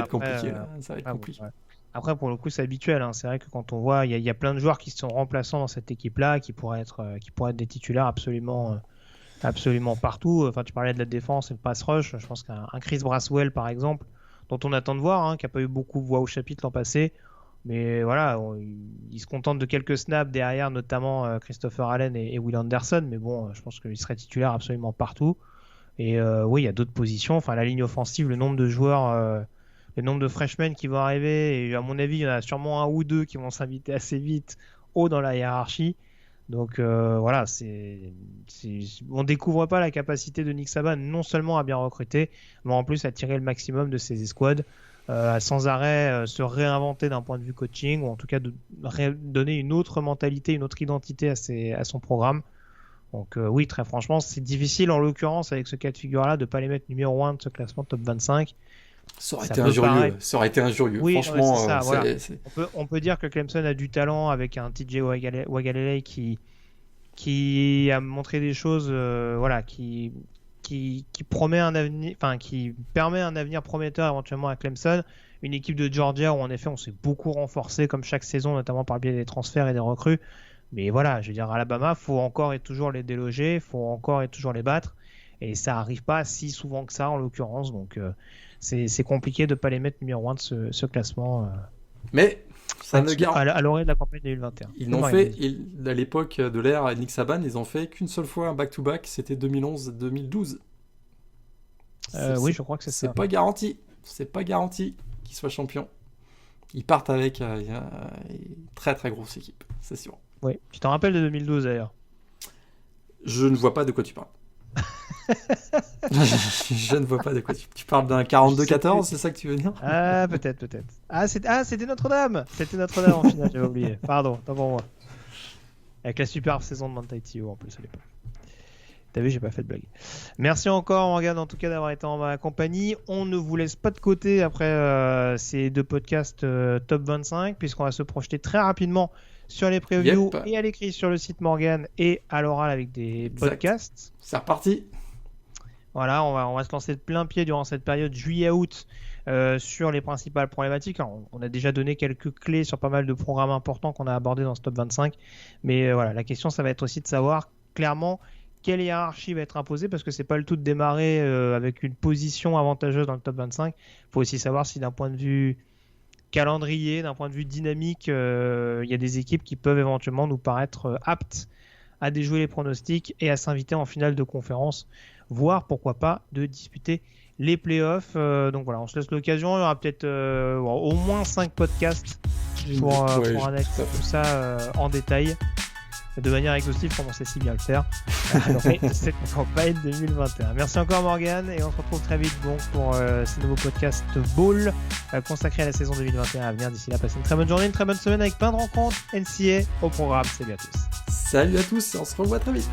être compliqué. Ouais. Après, pour le coup, c'est habituel. Hein. C'est vrai que quand on voit, il y a plein de joueurs qui sont remplaçants dans cette équipe-là, qui pourraient être des titulaires absolument partout. Enfin, tu parlais de la défense et le pass rush. Je pense qu'un Chris Braswell, par exemple, dont on attend de voir, qui n'a pas eu beaucoup de voix au chapitre l'an passé. Mais voilà, il se contente de quelques snaps derrière, notamment Christopher Allen et Will Anderson. Mais bon, je pense qu'il serait titulaire absolument partout. Et oui, il y a d'autres positions. Enfin, la ligne offensive, le nombre de joueurs, le nombre de freshmen qui vont arriver. Et à mon avis, il y en a sûrement un ou deux qui vont s'inviter assez vite haut dans la hiérarchie. Donc voilà, on découvre pas la capacité de Nick Saban non seulement à bien recruter, mais en plus à tirer le maximum de ses escouades, à sans arrêt se réinventer d'un point de vue coaching, ou en tout cas de donner une autre mentalité, une autre identité à son programme. Donc oui, très franchement, c'est difficile en l'occurrence avec ce cas de figure-là de pas les mettre numéro 1 de ce classement top 25. Ça aurait été injurieux. Oui, franchement, c'est ça, voilà. On peut dire que Clemson a du talent avec un TJ Wagalele qui a montré des choses, qui promet un avenir, enfin qui permet un avenir prometteur éventuellement à Clemson. Une équipe de Georgia où en effet on s'est beaucoup renforcé comme chaque saison, notamment par le biais des transferts et des recrues. Mais voilà, je veux dire, Alabama, faut encore et toujours les déloger, faut encore et toujours les battre, et ça arrive pas si souvent que ça en l'occurrence. Donc c'est compliqué de ne pas les mettre numéro 1 de ce classement. Mais ça ne à l'orée de la campagne 2021. Ils n'ont fait, à l'époque de l'ère Nick Saban, ils n'ont fait qu'une seule fois un back-to-back, c'était 2011-2012. Oui, je crois que c'est ça. C'est pas garanti. c'est pas garanti qu'ils soient champions. Ils partent avec une très très grosse équipe, c'est sûr. Oui, tu t'en rappelles de 2012 d'ailleurs. Je ne vois pas de quoi tu parles. Je ne vois pas de quoi tu parles d'un 42-14, c'est ça que tu veux dire? Ah, peut-être. Ah, c'était Notre-Dame. C'était Notre-Dame en finale, j'avais oublié. Pardon, tant pour moi. Avec la superbe saison de Mantai Tio en plus à l'époque. T'as vu, j'ai pas fait de blague. Merci encore, Morgane, en tout cas, d'avoir été en ma compagnie. On ne vous laisse pas de côté après ces 2 podcasts top 25, puisqu'on va se projeter très rapidement sur les previews et à l'écrit sur le site Morgane et à l'oral avec des podcasts. C'est reparti. Voilà, on va se lancer de plein pied durant cette période juillet-août sur les principales problématiques. Alors, on a déjà donné quelques clés sur pas mal de programmes importants qu'on a abordés dans ce top 25. Mais voilà, la question, ça va être aussi de savoir clairement quelle hiérarchie va être imposée, parce que c'est pas le tout de démarrer avec une position avantageuse dans le top 25. Il faut aussi savoir si d'un point de vue calendrier, d'un point de vue dynamique, il y a des équipes qui peuvent éventuellement nous paraître aptes à déjouer les pronostics et à s'inviter en finale de conférence, voire pourquoi pas de disputer les playoffs. Donc voilà, on se laisse l'occasion. Il y aura peut-être au moins 5 podcasts pour analyser tout ça en détail, de manière exhaustive, comme on sait si bien le faire après cette campagne 2021. Merci encore Morgane, et on se retrouve très vite donc pour ce nouveau podcast Ball consacré à la saison 2021 à venir. D'ici là, passez une très bonne journée, une très bonne semaine avec plein de rencontres NCA au programme. Salut à tous. Salut à tous, on se revoit très vite.